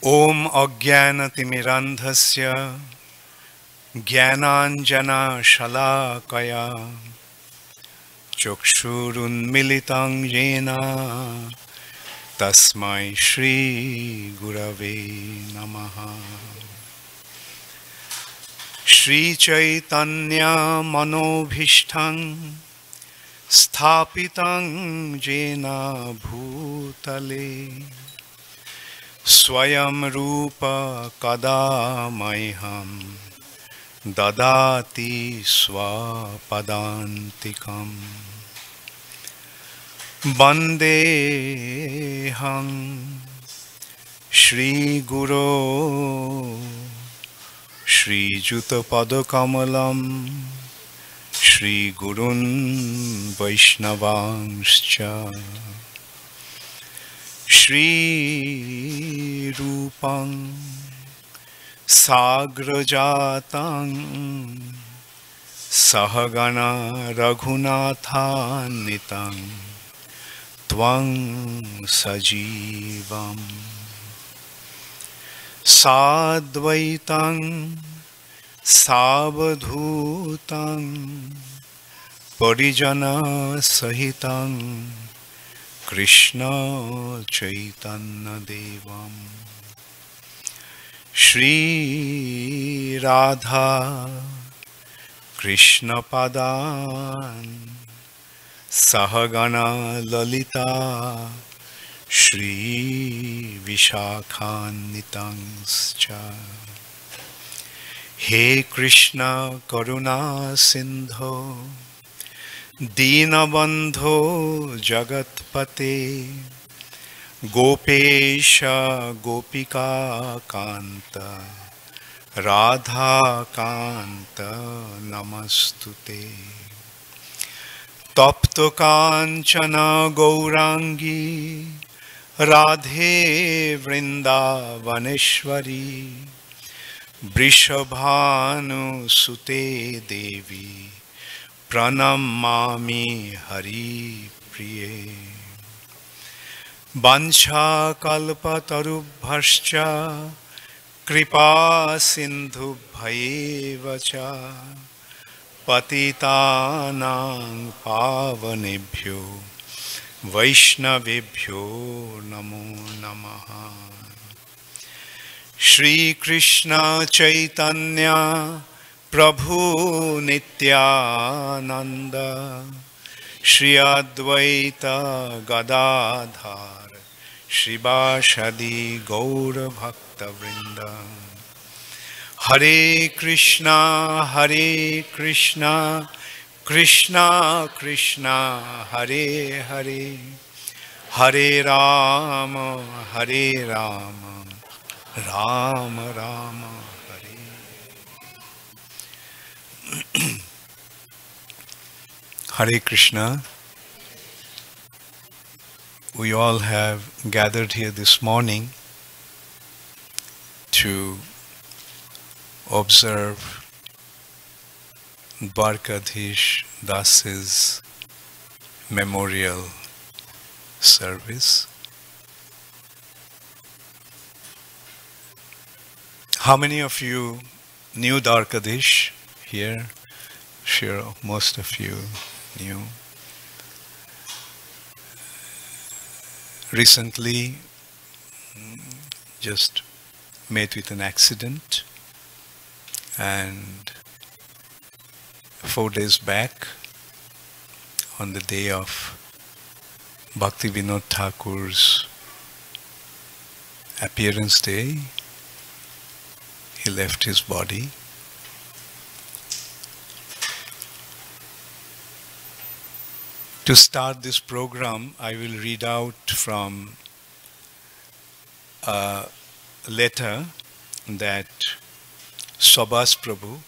Om Ajnanatimirandhasya Jnananjana Shalakaya Chakshurunmilitam Yena Tasmai Shri Gurave Namaha. Shri Chaitanya Manobhishtam Sthapitam Jena Bhutale Swayam Rupa Kadamaiham Dadati Swapadantikam Vandeham Shri Guru Shri Juta Padakamalam Shri Gurun Vaishnavanscha Shri Rupam Sagrajatang Sahagana Raghunathanitang Tvang Sajivam Sadvaitang Savadhutang Parijana Sahitang Krishna Chaitanya Devam Shri Radha Krishna Padan Sahagana Lalita Shri Vishakhanitangscha He Krishna Karuna Sindho Dinabandho Jagatpate Gopesha Gopika Kanta Radha Kanta Namastute Tapto Kanchana Gaurangi Radhe Vrindavaneshwari Vrishabhanu Sute Devi Pranamami Hari Priye Bancha Kalpatarubhascha Kripa Sindhu Bhaivacha Patitanang Pavanebhyo Vaishnavebhyo Namo Namaha Shri Krishna Chaitanya Prabhu Nityananda Shri Advaita Gadadhar Shivashadi Gaura Bhakta Vrinda Hare Krishna Krishna Krishna Hare Hare Hare Rama Rama Rama Hare Hare Krishna. We all have gathered here this morning to observe Dvarakadhisa Das's memorial service. How many of you knew Dvarakadhisa here? Sure, most of you knew. Recently, just met with an accident, and 4 days back, on the day of Bhakti Vinod Thakur's appearance day, he left his body. To start this program, I will read out from a letter that Subhas Prabhu,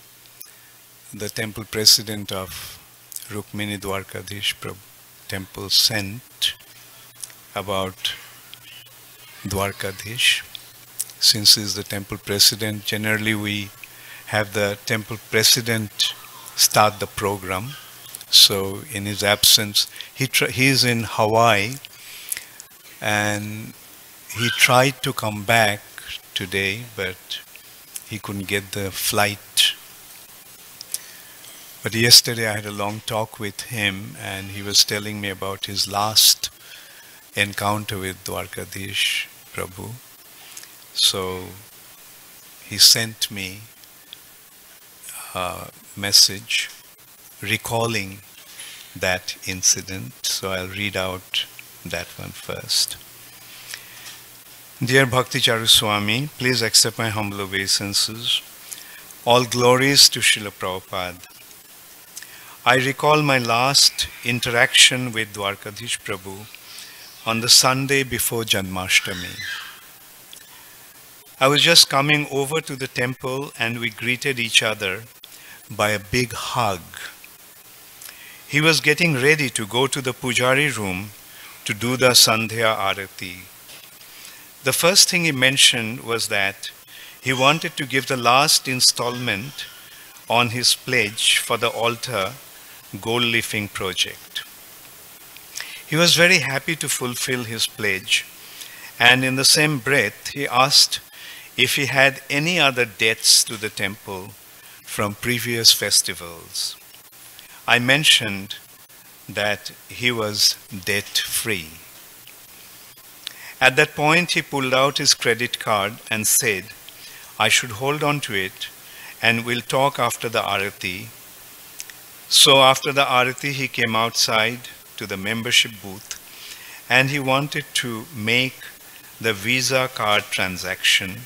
the temple president of Rukmini Dvarakadhisa temple, sent about Dvarakadhisa. Since he is the temple president, generally we have the temple president start the program. So in his absence, he is in Hawaii, and he tried to come back today, but he couldn't get the flight. But yesterday I had a long talk with him, and he was telling me about his last encounter with Dvarakadhisa Prabhu. So he sent me a message recalling that incident. So I'll read out that one first. Dear Bhakti Charu Swami, please accept my humble obeisances. All glories to Srila Prabhupada. I recall my last interaction with Dvarakadhisa Prabhu on the Sunday before Janmashtami. I was just coming over to the temple and we greeted each other by a big hug. He was getting ready to go to the Pujari room to do the Sandhya Arati. The first thing he mentioned was that he wanted to give the last installment on his pledge for the altar gold leafing project. He was very happy to fulfill his pledge, and in the same breath he asked if he had any other debts to the temple from previous festivals. I mentioned that he was debt-free. At that point he pulled out his credit card and said, I should hold on to it and we'll talk after the Arati. So after the Arati he came outside to the membership booth and he wanted to make the Visa card transaction,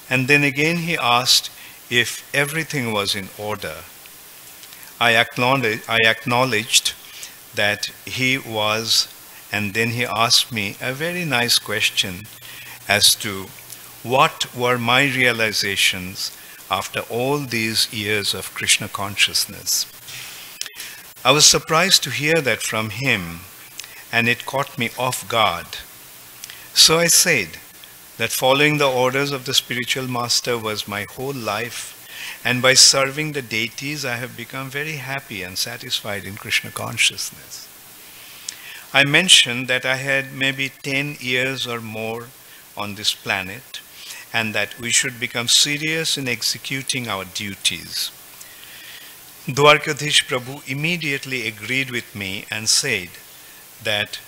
and then again he asked if everything was in order. I acknowledged that he was, and then he asked me a very nice question as to what were my realizations after all these years of Krishna consciousness. I was surprised to hear that from him, and it caught me off guard. So I said that following the orders of the spiritual master was my whole life, and by serving the deities I have become very happy and satisfied in Krishna consciousness. I mentioned that I had maybe 10 years or more on this planet, and that we should become serious in executing our duties. Dvarakadhisa Prabhu immediately agreed with me and said that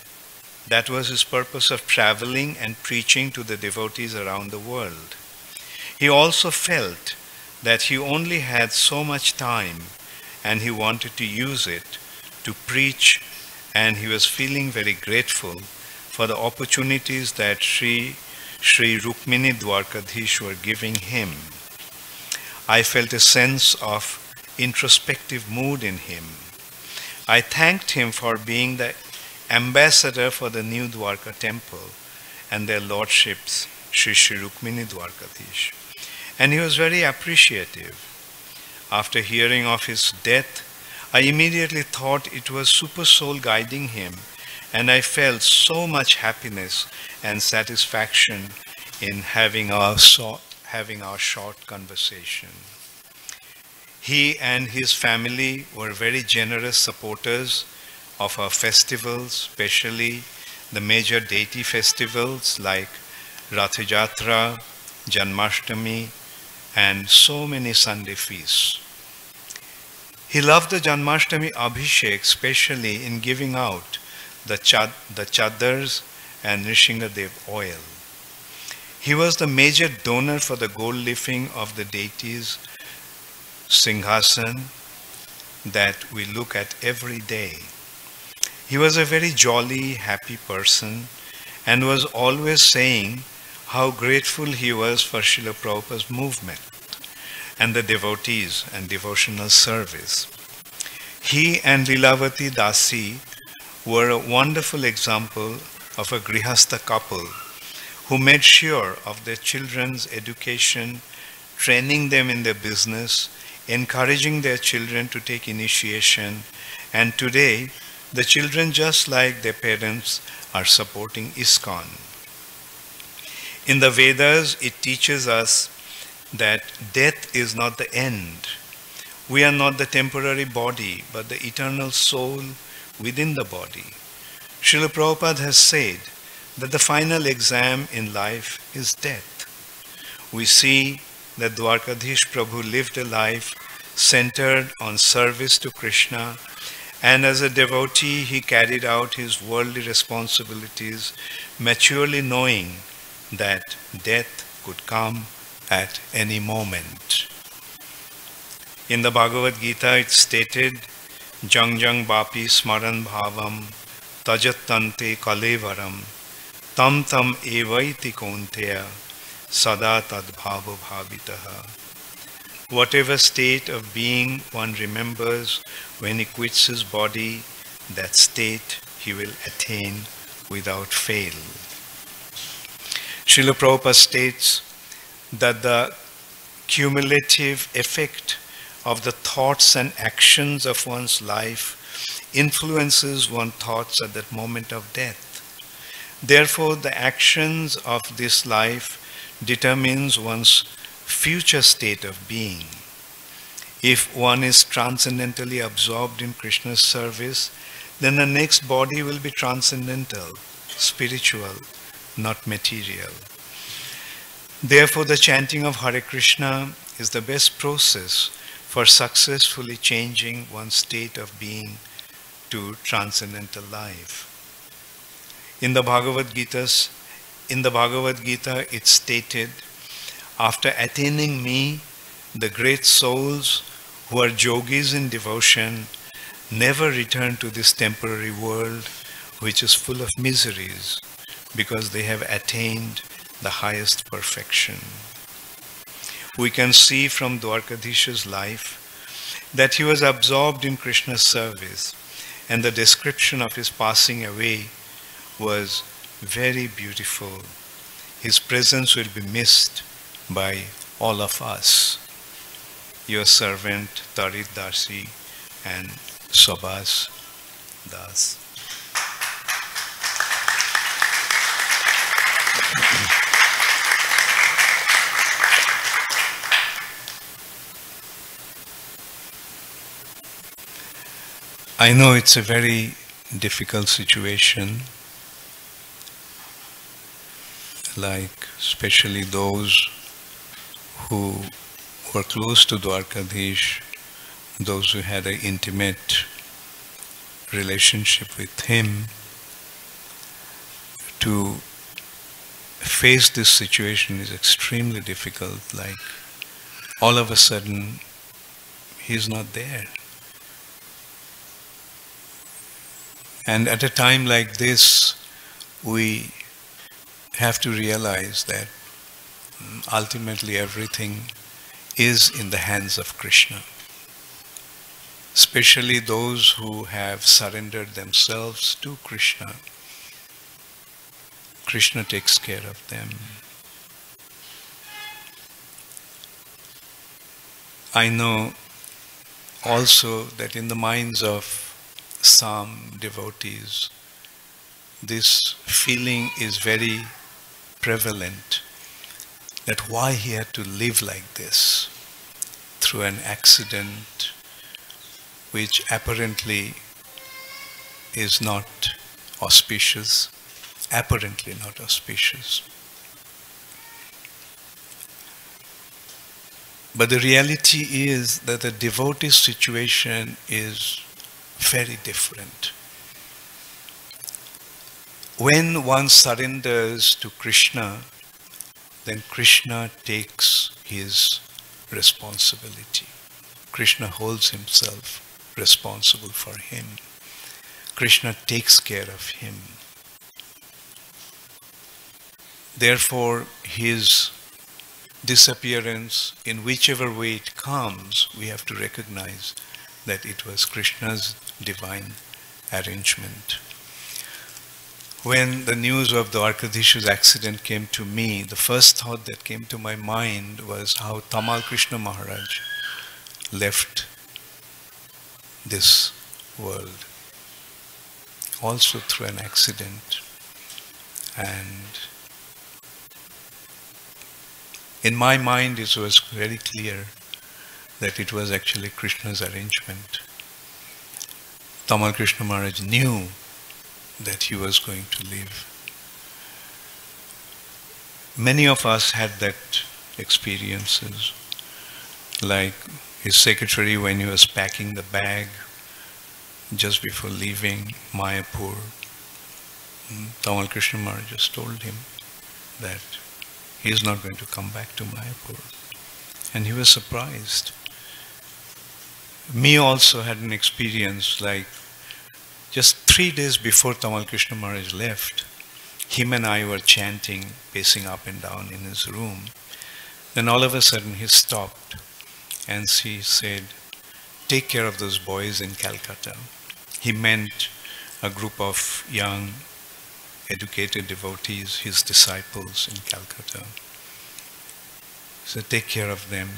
that was his purpose of traveling and preaching to the devotees around the world. He also felt that he only had so much time and he wanted to use it to preach, and he was feeling very grateful for the opportunities that Sri Rukmini Dvarakadhisa were giving him. I felt a sense of introspective mood in him. I thanked him for being the ambassador for the new Dwarka temple and their lordships, Sri Rukmini Dvarakadhisa. And he was very appreciative. After hearing of his death, I immediately thought it was Super Soul guiding him, and I felt so much happiness and satisfaction in having our short conversation. He and his family were very generous supporters of our festivals, especially the major deity festivals like Rath Yatra, Janmashtami, and so many Sunday feasts. He loved the Janmashtami Abhishek, especially in giving out the chadars and Nrishingadev oil. He was the major donor for the gold leafing of the deities' Singhasan that we look at every day. He was a very jolly, happy person and was always saying how grateful he was for Srila Prabhupada's movement and the devotees and devotional service. He and Lilavati Dasi were a wonderful example of a Grihastha couple who made sure of their children's education, training them in their business, encouraging their children to take initiation, and today the children, just like their parents, are supporting ISKCON. In the Vedas, it teaches us that death is not the end. We are not the temporary body, but the eternal soul within the body. Srila Prabhupada has said that the final exam in life is death. we see that Dvarakadhisa Prabhu lived a life centered on service to Krishna, and as a devotee he carried out his worldly responsibilities, maturely knowing that death could come at any moment. In the Bhagavad Gita it's stated, Jang Jang Bapi Smaran Bhavam Tajatante Kalevaram Tam Tam Evaiti Konteya Sada Tadbhava Bhavitaha. Whatever state of being one remembers when he quits his body, that state he will attain without fail. Srila Prabhupada states that the cumulative effect of the thoughts and actions of one's life influences one's thoughts at that moment of death. Therefore, the actions of this life determines one's future state of being. If one is transcendentally absorbed in Krishna's service, then the next body will be transcendental, spiritual, not material. Therefore, the chanting of Hare Krishna is the best process for successfully changing one's state of being to transcendental life. In the Bhagavad Gita, it's stated, after attaining me, the great souls who are yogis in devotion never return to this temporary world which is full of miseries because they have attained the highest perfection. We can see from Dvarakadhisha's life that he was absorbed in Krishna's service, and the description of his passing away was very beautiful. His presence will be missed by all of us. Your servant Tarit Dasi and Sobhas Das. I know it's a very difficult situation, like especially those who were close to Dvarakadhish, those who had an intimate relationship with him, to face this situation is extremely difficult. Like all of a sudden, he's not there. And at a time like this, we have to realize that ultimately everything is in the hands of Krishna. Especially those who have surrendered themselves to Krishna. Krishna takes care of them. I know also that in the minds of some devotees, this feeling is very prevalent, that why he had to live like this through an accident which apparently is not auspicious, apparently not auspicious. But the reality is that the devotee's situation is very different. When one surrenders to Krishna, then Krishna takes his responsibility. Krishna holds himself responsible for him. Krishna takes care of him. Therefore, his disappearance, in whichever way it comes, we have to recognize that it was Krishna's divine arrangement. When the news of the Dvarakadhisha's accident came to me, the first thought that came to my mind was how Tamal Krishna Maharaj left this world, also through an accident. And in my mind it was very clear that it was actually Krishna's arrangement. Tamal Krishna Maharaj knew that he was going to live. Many of us had that experiences. Like his secretary, when he was packing the bag just before leaving Mayapur, Tamal Krishna Maharaj just told him that he is not going to come back to Mayapur. And he was surprised. Me also had an experience, like just 3 days before Tamal Krishna Maharaj left, him and I were chanting, pacing up and down in his room. Then all of a sudden he stopped and he said, "Take care of those boys in Calcutta." He meant a group of young, educated devotees, his disciples in Calcutta. He said, "Take care of them.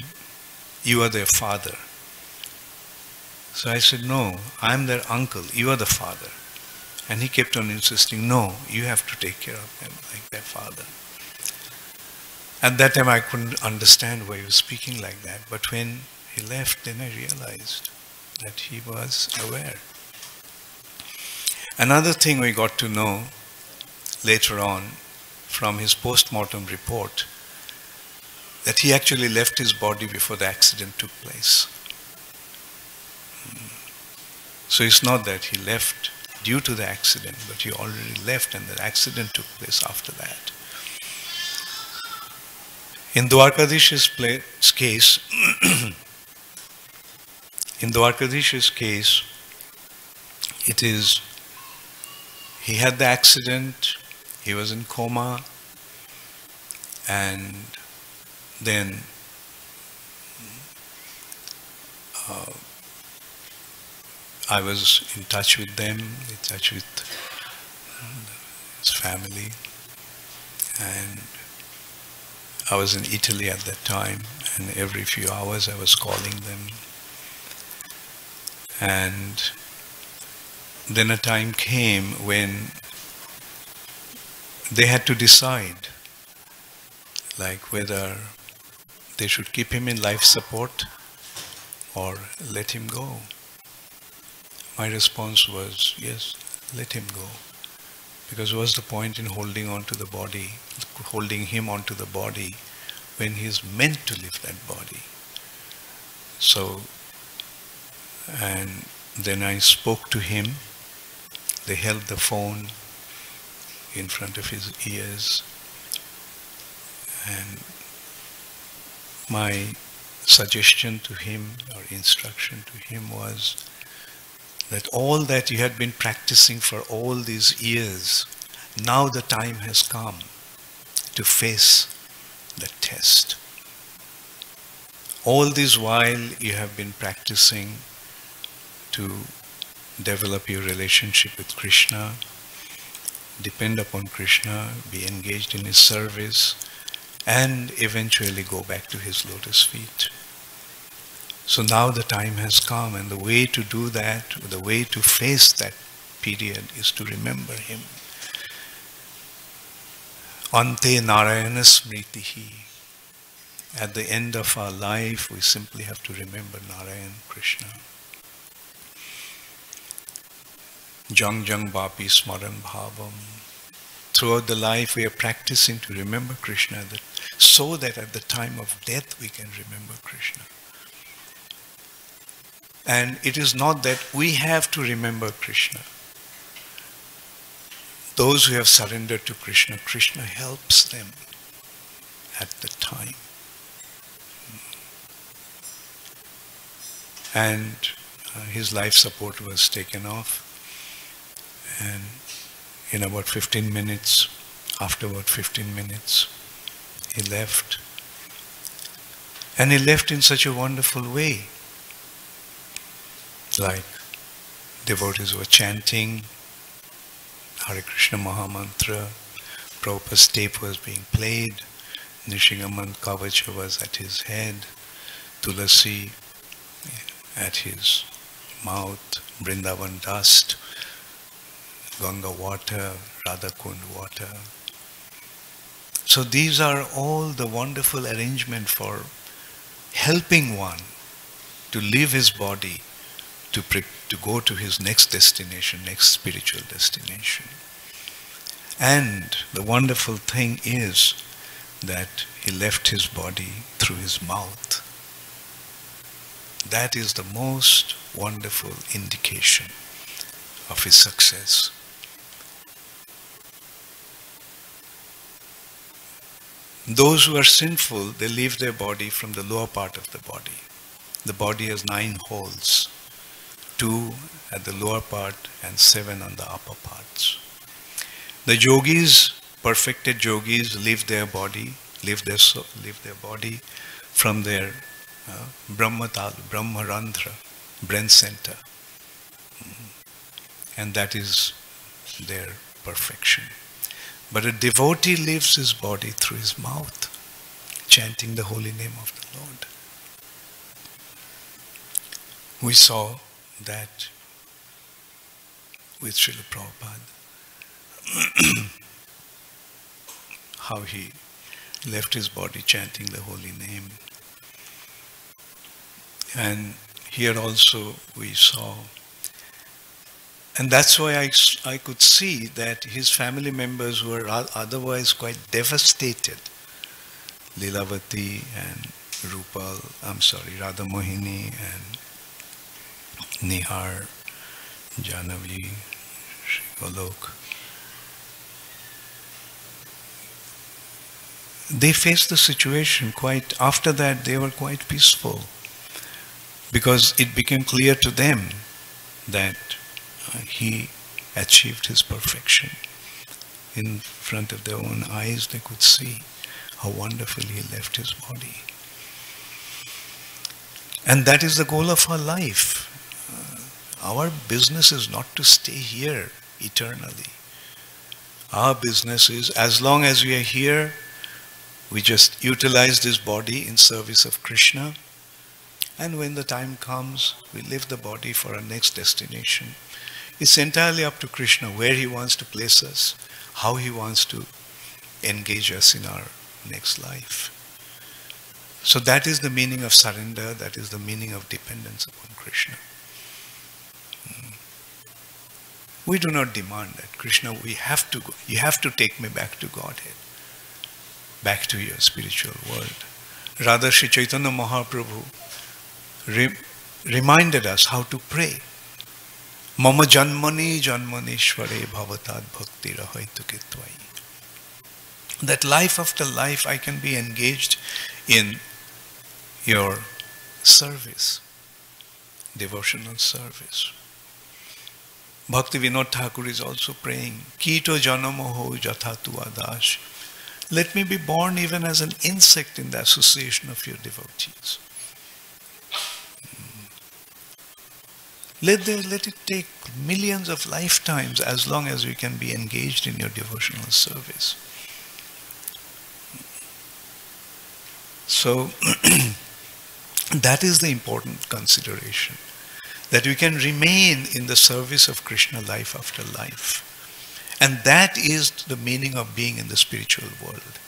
You are their father." So I said, "No, I'm their uncle. You are the father." And he kept on insisting, "No, you have to take care of them like their father." At that time I couldn't understand why he was speaking like that. But when he left, then I realized that he was aware. Another thing we got to know later on from his post-mortem report, that he actually left his body before the accident took place. So it's not that he left due to the accident, but he already left and the accident took place after that. In Dvarakadhisa's case, it is, he had the accident, he was in coma, and then I was in touch with them, in touch with his family, and I was in Italy at that time, and every few hours I was calling them. And then a time came when they had to decide, like whether they should keep him in life support or let him go. My response was, yes, let him go. Because what's the point in holding on to the body, holding him onto the body when he's meant to leave that body? So, and then I spoke to him. They held the phone in front of his ears. And my suggestion to him, or instruction to him, was that all that you had been practicing for all these years, now the time has come to face the test. All this while you have been practicing to develop your relationship with Krishna, depend upon Krishna, be engaged in his service, and eventually go back to his lotus feet. So now the time has come, and the way to do that, the way to face that period, is to remember him. Ante Narayana Smritihi. At the end of our life, we simply have to remember Narayan, Krishna. Jang Jang Bapi Smaran Bhavam. Throughout the life, we are practicing to remember Krishna, so that at the time of death we can remember Krishna. And it is not that we have to remember Krishna. Those who have surrendered to Krishna, Krishna helps them at the time. And his life support was taken off. And in about 15 minutes, after about 15 minutes, he left. And he left in such a wonderful way. Like devotees were chanting Hare Krishna Mahamantra, Prabhupada's tape was being played, Nishingaman Kavacha was at his head, Tulasi at his mouth, Vrindavan dust, Ganga water, Radhakund water. So these are all the wonderful arrangement for helping one to leave his body, to go to his next destination, next spiritual destination. And the wonderful thing is that he left his body through his mouth. That is the most wonderful indication of his success. Those who are sinful, they leave their body from the lower part of the body. The body has 9 holes, 2 at the lower part and 7 on the upper parts. The yogis, perfected yogis, leave their body from their Brahmarandhra, brain center. And that is their perfection. But a devotee leaves his body through his mouth, chanting the holy name of the Lord. We saw that with Srila Prabhupada, how he left his body chanting the holy name. And here also we saw, and that's why I could see that his family members were otherwise quite devastated. Lilavati and Radha Mohini and Nihar, Janavi, Sri Golok. They faced the situation after that they were quite peaceful, because it became clear to them that he achieved his perfection. In front of their own eyes they could see how wonderfully he left his body. And that is the goal of our life. Our business is not to stay here eternally. Our business is, as long as we are here, we just utilize this body in service of Krishna. And when the time comes, we leave the body for our next destination. It's entirely up to Krishna where he wants to place us, how he wants to engage us in our next life. So that is the meaning of surrender, that is the meaning of dependence upon Krishna. We do not demand that, Krishna, you have to take me back to Godhead, back to your spiritual world. Rather, Sri Chaitanya Mahaprabhu reminded us how to pray. Mama janmani janmaneshware bhavatad bhakti rahaitu kitvai. That life after life I can be engaged in your service, devotional service. Bhakti Vinod Thakur is also praying, Kito janamo ho jatha tu adash. Let me be born even as an insect in the association of your devotees. Let it take millions of lifetimes as long as we can be engaged in your devotional service. So, that is the important consideration. That we can remain in the service of Krishna life after life. And that is the meaning of being in the spiritual world.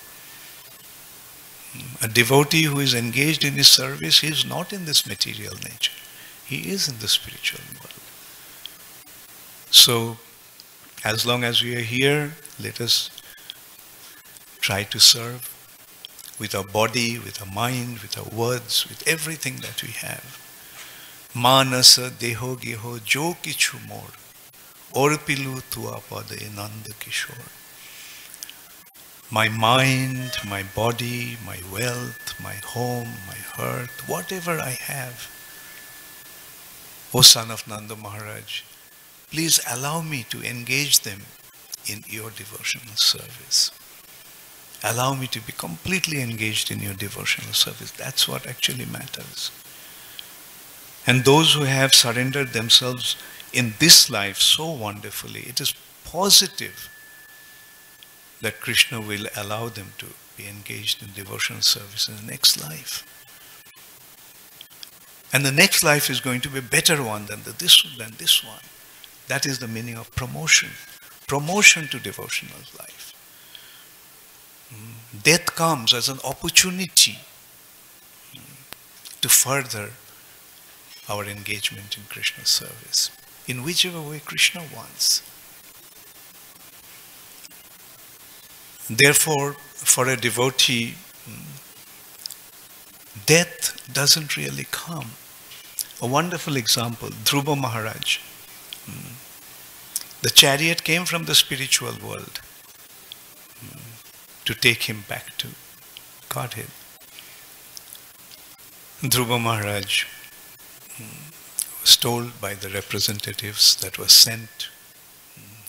A devotee who is engaged in his service, he is not in this material nature. He is in the spiritual world. So, as long as we are here, let us try to serve with our body, with our mind, with our words, with everything that we have. Manasa deho geho jo kichu mor, orpilu tua pade nanda kishore. My mind, my body, my wealth, my home, my hearth, whatever I have, O son of Nanda Maharaj, please allow me to engage them in your devotional service. Allow me to be completely engaged in your devotional service. That's what actually matters. And those who have surrendered themselves in this life so wonderfully, it is positive that Krishna will allow them to be engaged in devotional service in the next life. And the next life is going to be a better one than this one. That is the meaning of promotion. Promotion to devotional life. Death comes as an opportunity to further our engagement in Krishna's service, in whichever way Krishna wants. Therefore, for a devotee, death doesn't really come. A wonderful example, Dhruva Maharaj. The chariot came from the spiritual world to take him back to Godhead. Dhruva Maharaj was told by the representatives that were sent,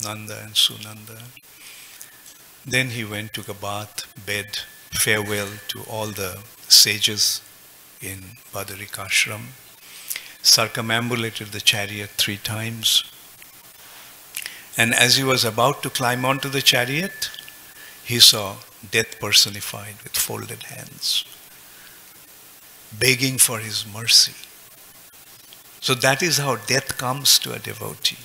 Nanda and Sunanda. Then he went, took a bath, bed, farewell to all the sages in Badarikashram, circumambulated the chariot 3 times. And as he was about to climb onto the chariot, he saw death personified with folded hands, begging for his mercy. So that is how death comes to a devotee,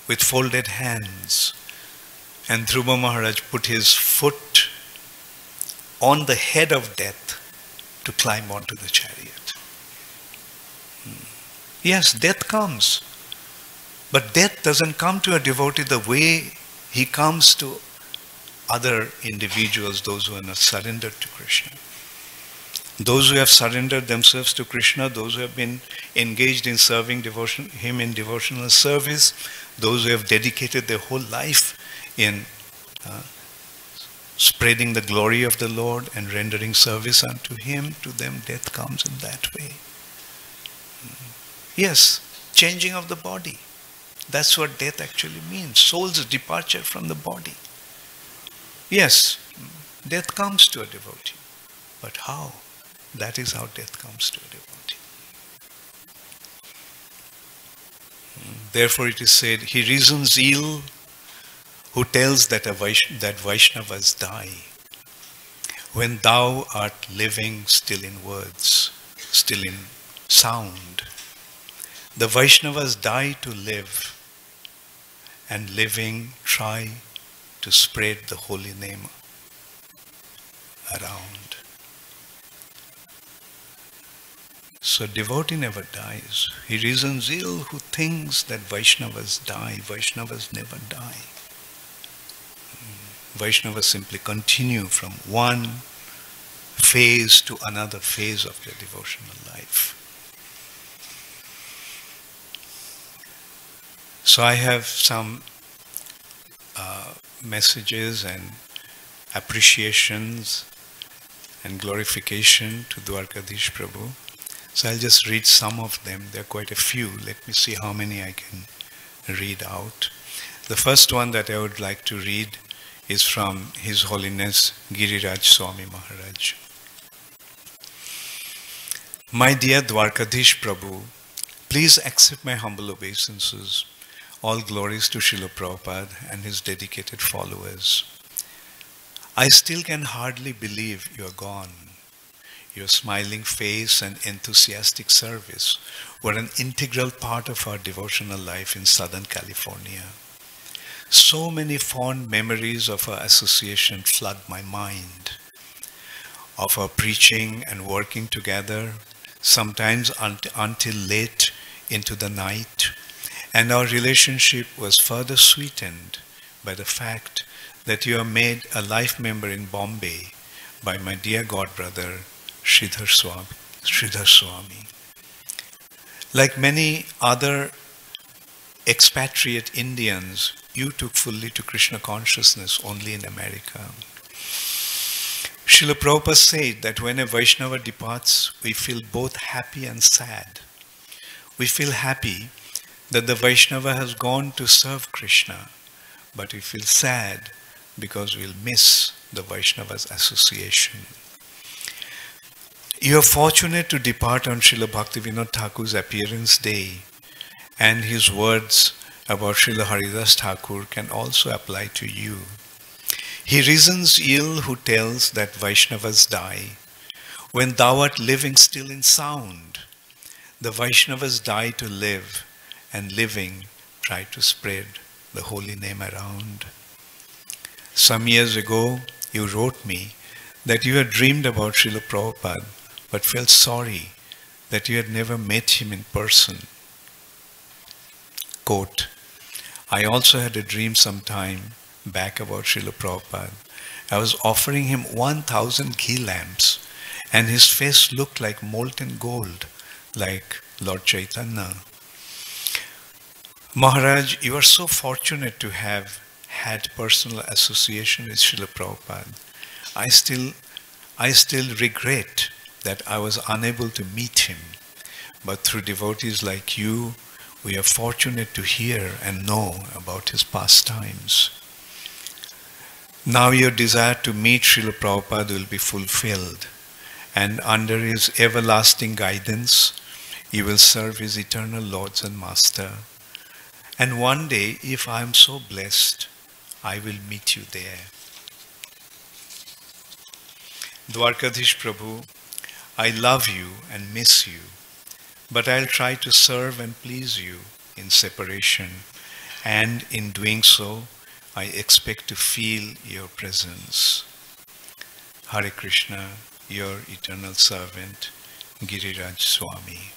with folded hands. And Dhruva Maharaj put his foot on the head of death to climb onto the chariot. Yes, death comes. But death doesn't come to a devotee the way he comes to other individuals, those who are not surrendered to Krishna. Those who have surrendered themselves to Krishna, those who have been engaged in serving him in devotional service, those who have dedicated their whole life in spreading the glory of the Lord and rendering service unto him, to them death comes in that way. Yes, changing of the body. That's what death actually means. Soul's departure from the body. Yes, death comes to a devotee. But how? That is how death comes to a devotee. Therefore it is said, he reasons ill who tells that that Vaishnavas die, when thou art living still in words, still in sound. The Vaishnavas die to live, and living try to spread the holy name around. So devotee never dies. He reasons ill who thinks that Vaishnavas die. Vaishnavas never die. Vaishnavas simply continue from one phase to another phase of their devotional life. So I have some messages and appreciations and glorification to Dvarakadhisa Prabhu. So I'll just read some of them. There are quite a few. Let me see how many I can read out. The first one that I would like to read is from His Holiness Giriraj Swami Maharaj. My dear Dvarakadhisa Prabhu, please accept my humble obeisances. All glories to Srila Prabhupada and his dedicated followers. I still can hardly believe you are gone. Your smiling face and enthusiastic service were an integral part of our devotional life in Southern California. So many fond memories of our association flood my mind, of our preaching and working together, sometimes until late into the night. And our relationship was further sweetened by the fact that you are made a life member in Bombay by my dear godbrother, Sridhar Swami. Like many other expatriate Indians, you took fully to Krishna consciousness only in America. Srila Prabhupada said that when a Vaishnava departs, we feel both happy and sad. We feel happy that the Vaishnava has gone to serve Krishna, but we feel sad because we'll miss the Vaishnava's association. You are fortunate to depart on Srila Bhaktivinoda Thakur's appearance day, and his words about Srila Haridas Thakur can also apply to you. He reasons ill who tells that Vaishnavas die, when thou art living still in sound. The Vaishnavas die to live, and living try to spread the holy name around. Some years ago, you wrote me that you had dreamed about Srila Prabhupada, but felt sorry that you had never met him in person. Quote, I also had a dream sometime back about Srila Prabhupada. I was offering him 1,000 ghee lamps, and his face looked like molten gold, like Lord Chaitanya. Maharaj, you are so fortunate to have had personal association with Srila Prabhupada. I still regret that I was unable to meet him, but through devotees like you, we are fortunate to hear and know about his pastimes. Now your desire to meet Srila Prabhupada will be fulfilled, and under his everlasting guidance, you will serve his eternal Lords and Master. And one day, if I am so blessed, I will meet you there. Dvarakadhisa Prabhu, I love you and miss you, but I'll try to serve and please you in separation, and in doing so, I expect to feel your presence. Hare Krishna, your eternal servant, Giriraj Swami.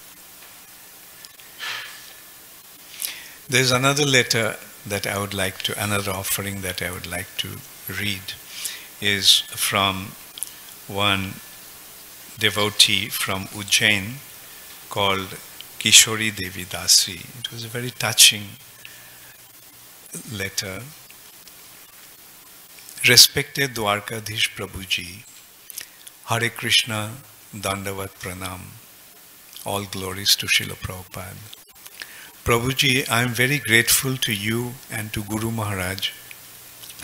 There's another letter that I would like to, another offering that I would like to read, is from one devotee from Ujjain called Kishori Devi Dasi. It was a very touching letter. Respected Dvarakadhisa Prabhuji, Hare Krishna, Dandavat Pranam. All glories to Srila Prabhupada. Prabhuji, I am very grateful to you and to Guru Maharaj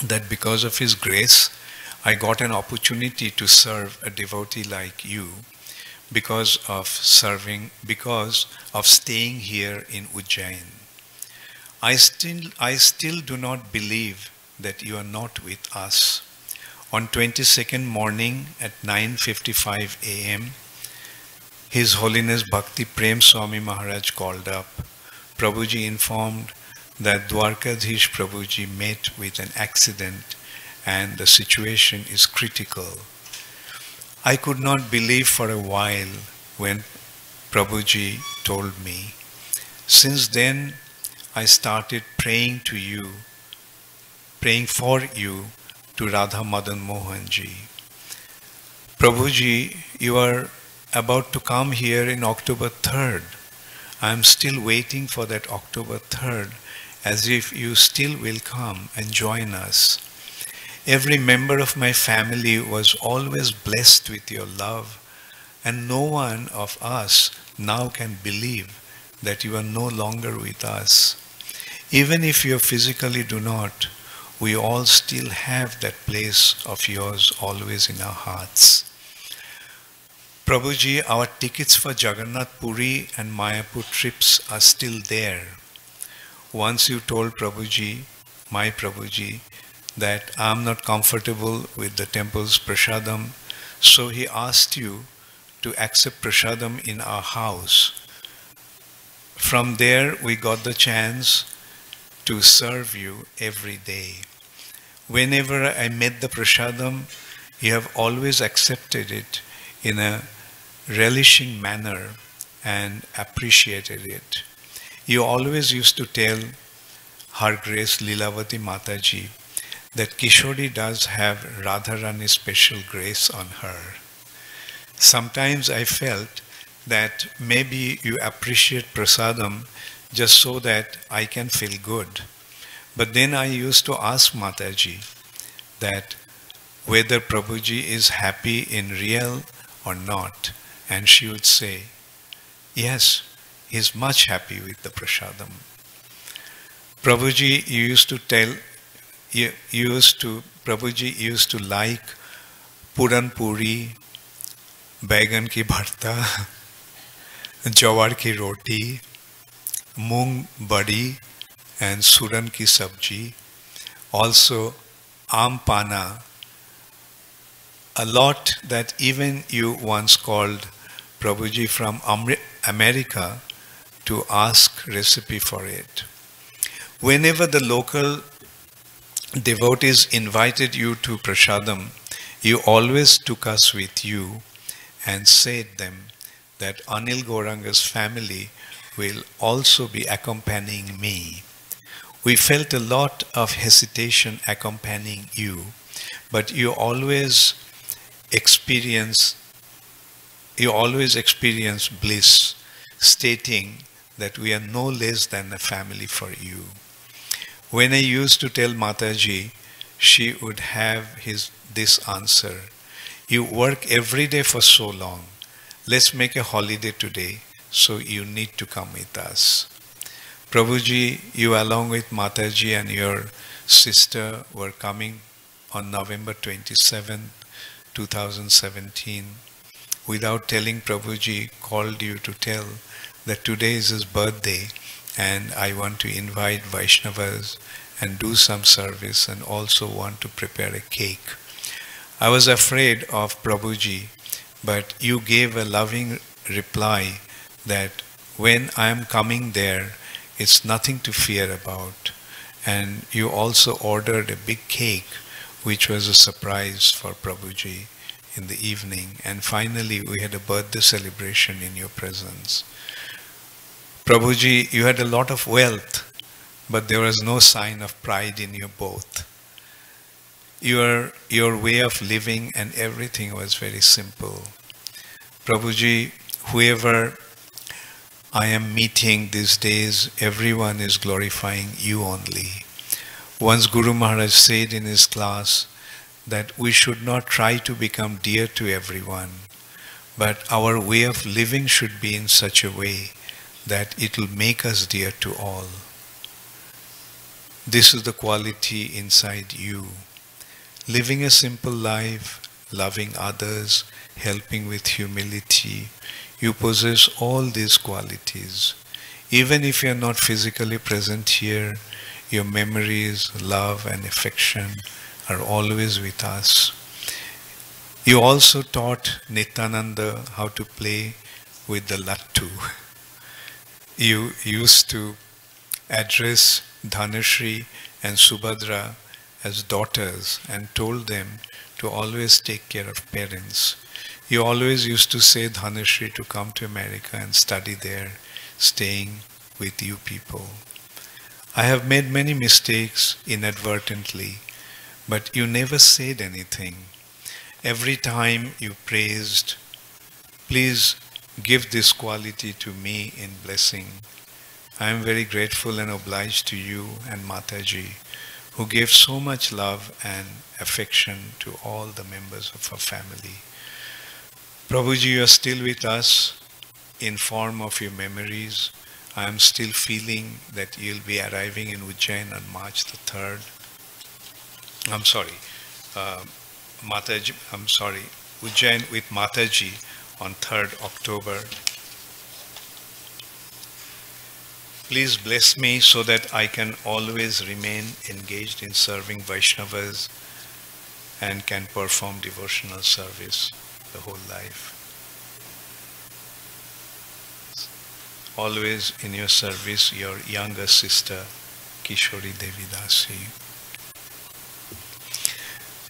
that because of his grace, I got an opportunity to serve a devotee like you because of staying here in Ujjain. I still do not believe that you are not with us. On 22nd morning at 9:55 a.m., His Holiness Bhakti Prem Swami Maharaj called up. Prabhuji informed that Dvarakadhisa Prabhuji met with an accident and the situation is critical. I could not believe for a while when Prabhuji told me. Since then, I started praying for you to Radha Madan Mohanji. Prabhuji, you are about to come here in October 3rd. I am still waiting for that October 3rd, as if you still will come and join us. Every member of my family was always blessed with your love, and no one of us now can believe that you are no longer with us. Even if you physically do not, we all still have that place of yours always in our hearts. Prabhuji, our tickets for Jagannath Puri and Mayapur trips are still there. Once you told Prabhuji, my Prabhuji, that I am not comfortable with the temple's prasadam, so he asked you to accept prasadam in our house. From there, we got the chance to serve you every day. Whenever I met the prasadam, you have always accepted it in a relishing manner and appreciated it. You always used to tell Her Grace Lilavati Mataji that Kishori does have Radharani's special grace on her. Sometimes I felt that maybe you appreciate prasadam just so that I can feel good. But then I used to ask Mataji that whether Prabhuji is happy in real or not. And she would say, yes, he is much happy with the prasadam. Prabhuji used to like Puran Puri, Baigan ki bharta, Jawar ki roti, Mung badi, and Suran ki sabji. Also, Aam Pana, a lot that even you once called Prabhuji from America to ask recipe for it. Whenever the local devotees invited you to prasadam, you always took us with you and said them that Anil Gauranga's family will also be accompanying me. We felt a lot of hesitation accompanying you, but experience you always experience bliss, stating that we are no less than a family for you. When I used to tell Mataji, she would have this answer: "You work every day for so long. Let's make a holiday today, so you need to come with us." Prabhuji, you along with Mataji and your sister were coming on November 27, 2017. Without telling, Prabhuji called you to tell that today is his birthday and I want to invite Vaishnavas and do some service and also want to prepare a cake. I was afraid of Prabhuji, but you gave a loving reply that when I am coming there, it's nothing to fear about. And you also ordered a big cake, which was a surprise for Prabhuji in the evening. And finally, we had a birthday celebration in your presence. Prabhuji, you had a lot of wealth, but there was no sign of pride in you both. Your way of living and everything was very simple. Prabhuji, whoever I am meeting these days, everyone is glorifying you only. Once Guru Maharaj said in his class that we should not try to become dear to everyone, but our way of living should be in such a way that it will make us dear to all. This is the quality inside you. Living a simple life, loving others, helping with humility, you possess all these qualities. Even if you are not physically present here, your memories, love and affection are always with us. You also taught Nityananda how to play with the lattu. You used to address Dhanashri and Subhadra as daughters and told them to always take care of parents. You always used to say Dhanashri to come to America and study there, staying with you people. I have made many mistakes inadvertently, but you never said anything. Every time you praised, please give this quality to me in blessing. I am very grateful and obliged to you and Mataji, who gave so much love and affection to all the members of our family. Prabhuji, you are still with us in form of your memories. I am still feeling that you'll be arriving in Ujjain on March the 3rd. Ujjain with Mataji on 3rd October. Please bless me so that I can always remain engaged in serving Vaishnavas and can perform devotional service the whole life. Always in your service, your younger sister, Kishori Devi Dasi.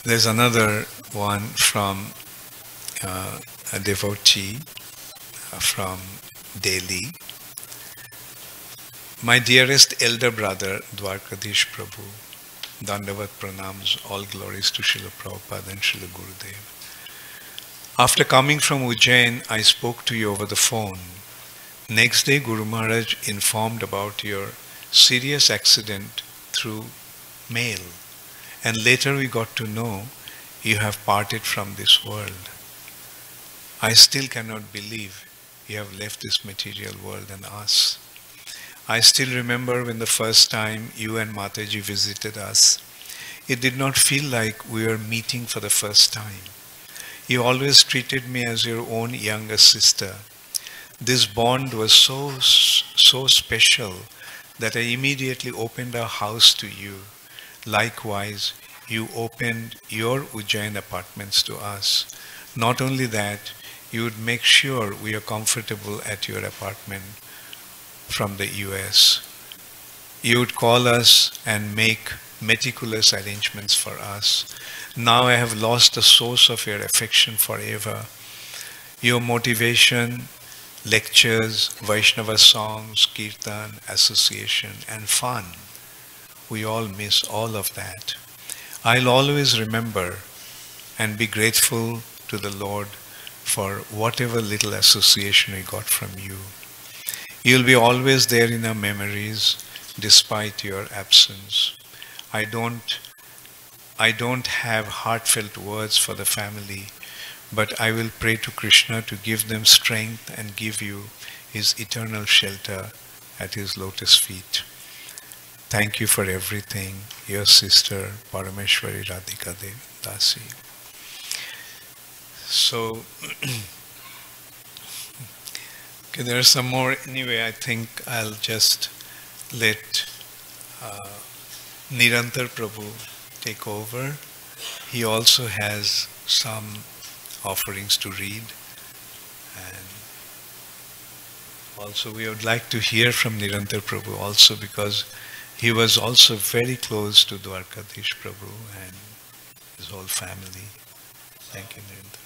There's another one from a devotee from Delhi. My dearest elder brother, Dvarakadhisa Prabhu, Dandavat Pranams, all glories to Srila Prabhupada and Srila Gurudev. After coming from Ujjain, I spoke to you over the phone. Next day, Guru Maharaj informed about your serious accident through mail, and later we got to know you have parted from this world. I still cannot believe you have left this material world and us. I still remember when the first time you and Mataji visited us. It did not feel like we were meeting for the first time. You always treated me as your own younger sister. This bond was so special that I immediately opened our house to you. Likewise, you opened your Ujjain apartments to us. Not only that, you would make sure we are comfortable at your apartment from the US. You would call us and make meticulous arrangements for us. Now I have lost the source of your affection forever. Your motivation, lectures, Vaishnava songs, kirtan, association, and fun We all miss all of that. I'll always remember and be grateful to the Lord for whatever little association we got from you. You'll be always there in our memories despite your absence. I don't have heartfelt words for the family, but I will pray to Krishna to give them strength and give you his eternal shelter at his lotus feet. Thank you for everything, your sister Parameshwari Radhika Dasi. So, okay, there are some more. Anyway, I think I'll just let Nirantar Prabhu take over. He also has some offerings to read, and also we would like to hear from Nirantar Prabhu also, because he was also very close to Dvarakadhisa Prabhu and his whole family. Thank you, Nirantar Prabhu.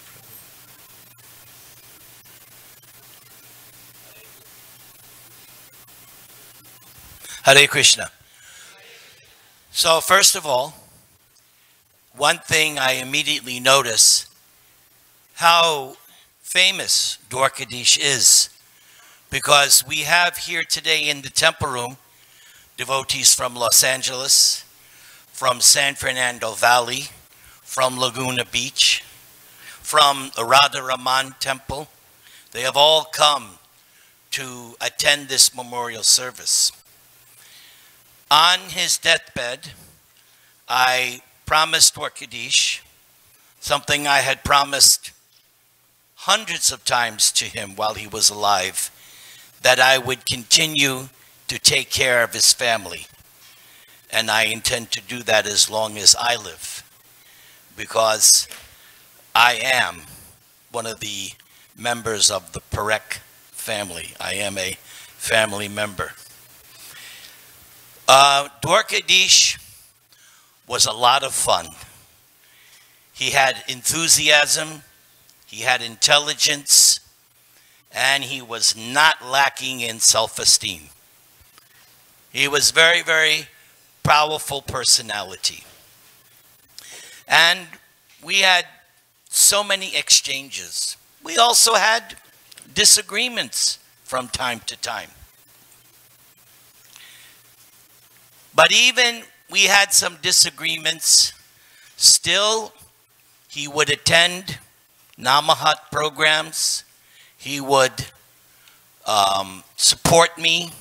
Hare Krishna. So first of all, one thing I immediately notice, how famous Dvarakadhisa is, because we have here today in the temple room devotees from Los Angeles, from San Fernando Valley, from Laguna Beach, from the Radha Raman Temple. They have all come to attend this memorial service. On his deathbed, I promised Dvarakadhisa something I had promised hundreds of times to him while he was alive, that I would continue to take care of his family. And I intend to do that as long as I live, because I am one of the members of the Parekh family. I am a family member. Dvarakadhisa was a lot of fun. He had enthusiasm, he had intelligence, and he was not lacking in self-esteem. He was very, very powerful personality. And we had so many exchanges. We also had disagreements from time to time. But even we had some disagreements, still he would attend Namahat programs. He would support me.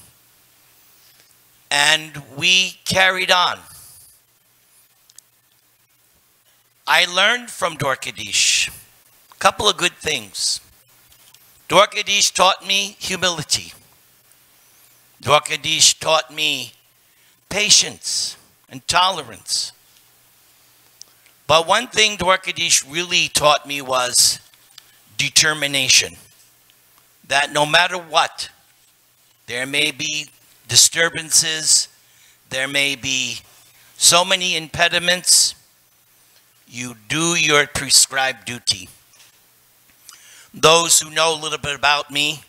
And we carried on. I learned from Dvarakadhisa a couple of good things. Dvarakadhisa taught me humility. Dvarakadhisa taught me patience and tolerance. But one thing Dvarakadhisa really taught me was determination. That no matter what, there may be disturbances, there may be so many impediments, you do your prescribed duty. Those who know a little bit about me,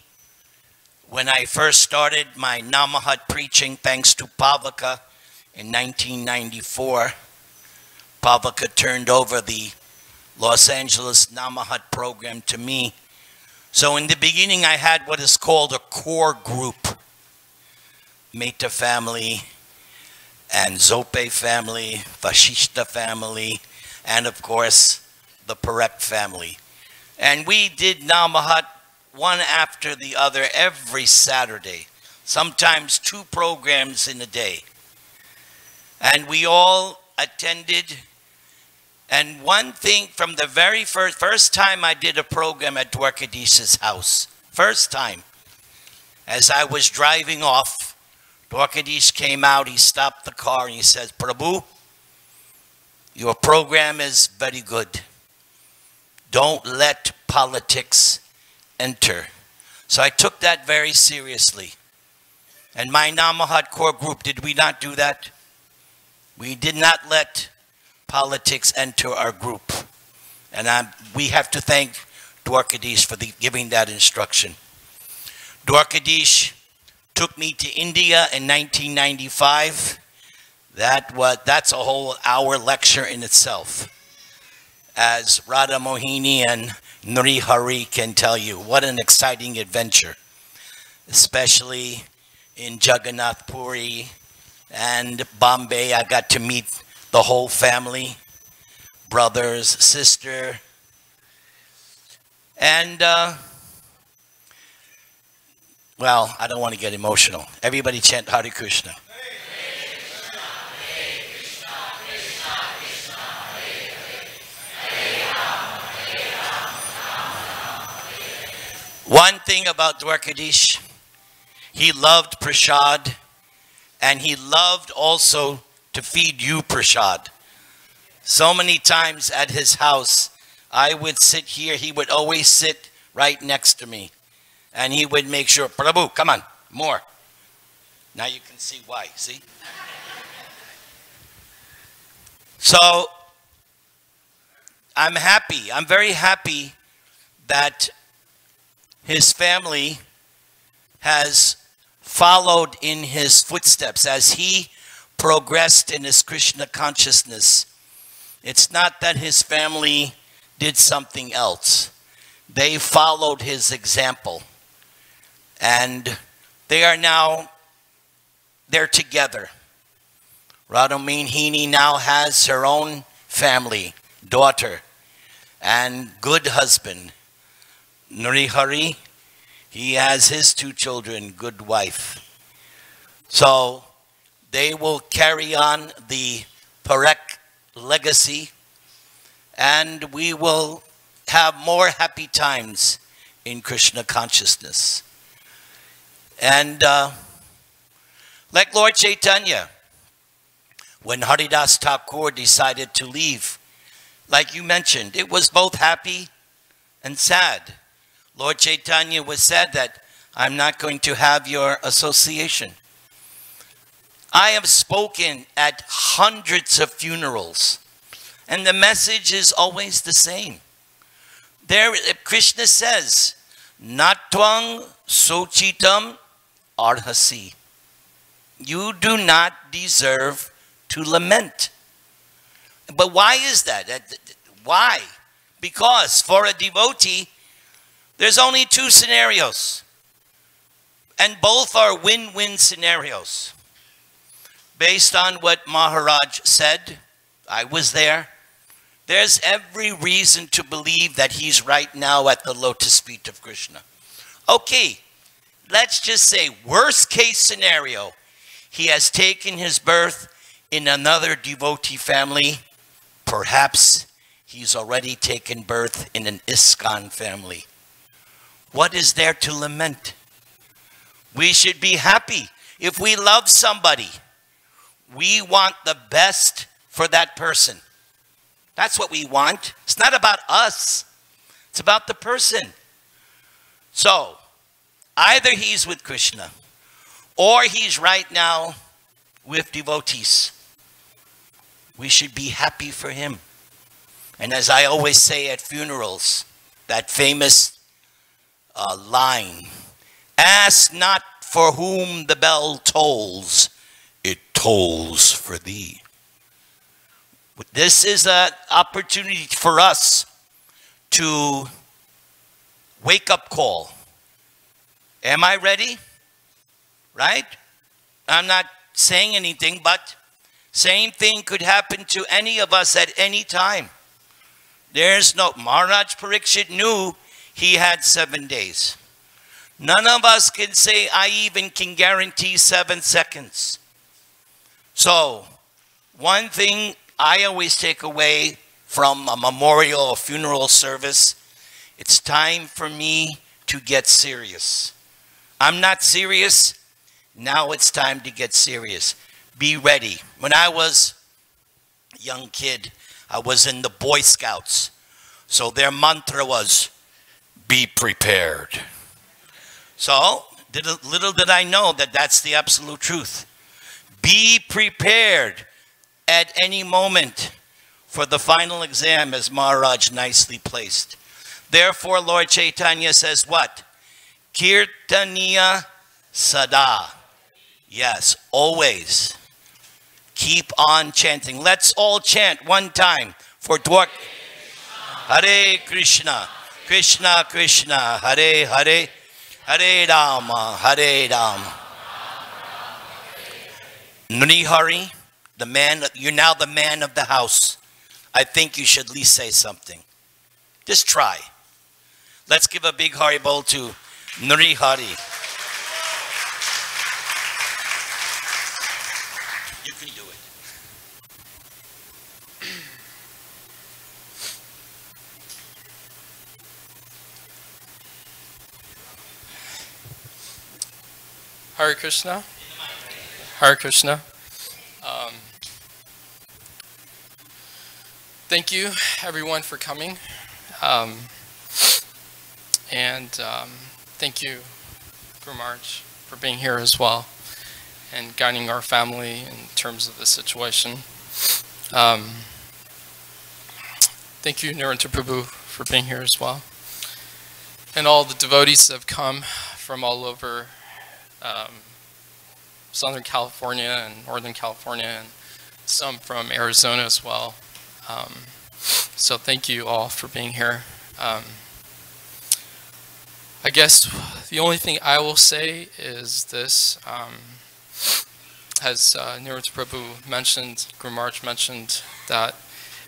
when I first started my Namahat preaching, thanks to Pavaka in 1994, Pavaka turned over the Los Angeles Namahat program to me. So in the beginning, I had what is called a core group. Mehta family, and Zope family, Vashishta family, and of course, the Parekh family. And we did Namahat one after the other every Saturday, sometimes 2 programs in a day. And we all attended. And one thing from the very first time I did a program at Dvarakadhisa's house, first time, as I was driving off, Dvarakadhisa came out, he stopped the car and he says, "Prabhu, your program is very good. Don't let politics enter." So I took that very seriously. And my Namahat core group, did we not do that? We did not let politics enter our group. And we have to thank Dvarakadhisa for giving that instruction. Dvarakadhisa took me to India in 1995. That's a whole hour lecture in itself. As Radha Mohini and Nri Hari can tell you, what an exciting adventure, especially in Jagannath Puri and Bombay. I got to meet the whole family, brothers, sister, and well, I don't want to get emotional. Everybody chant Hare Krishna. One thing about Dvarakadhisa, he loved prasad, and he loved also to feed you prasad. So many times at his house, I would sit here, he would always sit right next to me, and he would make sure, Prabhu, come on, more. Now you can see why, see? So, I'm happy, I'm very happy that his family has followed in his footsteps as he progressed in his Krishna consciousness. It's not that his family did something else. They followed his example. And they're together. Radha Mohini now has her own family, daughter, and good husband. Nri Hari, he has his 2 children, good wife. So they will carry on the Parekh legacy, and we will have more happy times in Krishna consciousness. And like Lord Chaitanya, when Haridas Thakur decided to leave, like you mentioned, it was both happy and sad. Lord Chaitanya was said that I'm not going to have your association. I have spoken at hundreds of funerals, and the message is always the same. There, Krishna says, Natvang sochitam arhasi. You do not deserve to lament. But why is that? Why? Because for a devotee, there's only 2 scenarios, and both are win-win scenarios. Based on what Maharaj said, I was there. There's every reason to believe that he's right now at the lotus feet of Krishna. Okay, let's just say worst case scenario, he has taken his birth in another devotee family. Perhaps he's already taken birth in an ISKCON family. What is there to lament? We should be happy. If we love somebody, we want the best for that person. That's what we want. It's not about us. It's about the person. So, either he's with Krishna, or he's right now with devotees. We should be happy for him. And as I always say at funerals, that famous line, ask not for whom the bell tolls, it tolls for thee. This is an opportunity for us to wake up call. Am I ready? Right? I'm not saying anything, but same thing could happen to any of us at any time. There's no, Maharaj Parikshit knew he had 7 days. None of us can say, I even can guarantee 7 seconds. So, one thing I always take away from a memorial or funeral service, it's time for me to get serious. I'm not serious, now it's time to get serious. Be ready. When I was a young kid, I was in the Boy Scouts. So their mantra was, be prepared. So, little did I know that that's the absolute truth. Be prepared at any moment for the final exam, as Maharaj nicely placed. Therefore, Lord Chaitanya says what? Kirtaniya sada. Yes, always. Keep on chanting. Let's all chant one time for Dvarakadhisa. Hare Krishna, Krishna Krishna, Hare Hare, Hare Rama, Hare Rama. Nrihari, the man, you're now the man of the house. I think you should at least say something. Just try. Let's give a big Haribol to Nrihari. You can do it. Hare Krishna. Hare Krishna. Thank you, everyone, for coming. Thank you, Guru Maharaj, for being here as well and guiding our family in terms of the situation. Thank you, Niranta Prabhu, for being here as well. And all the devotees that have come from all over Southern California and Northern California, and some from Arizona as well. So thank you all for being here. I guess the only thing I will say is this, as Niranta Prabhu mentioned, Guru Maharaj mentioned, that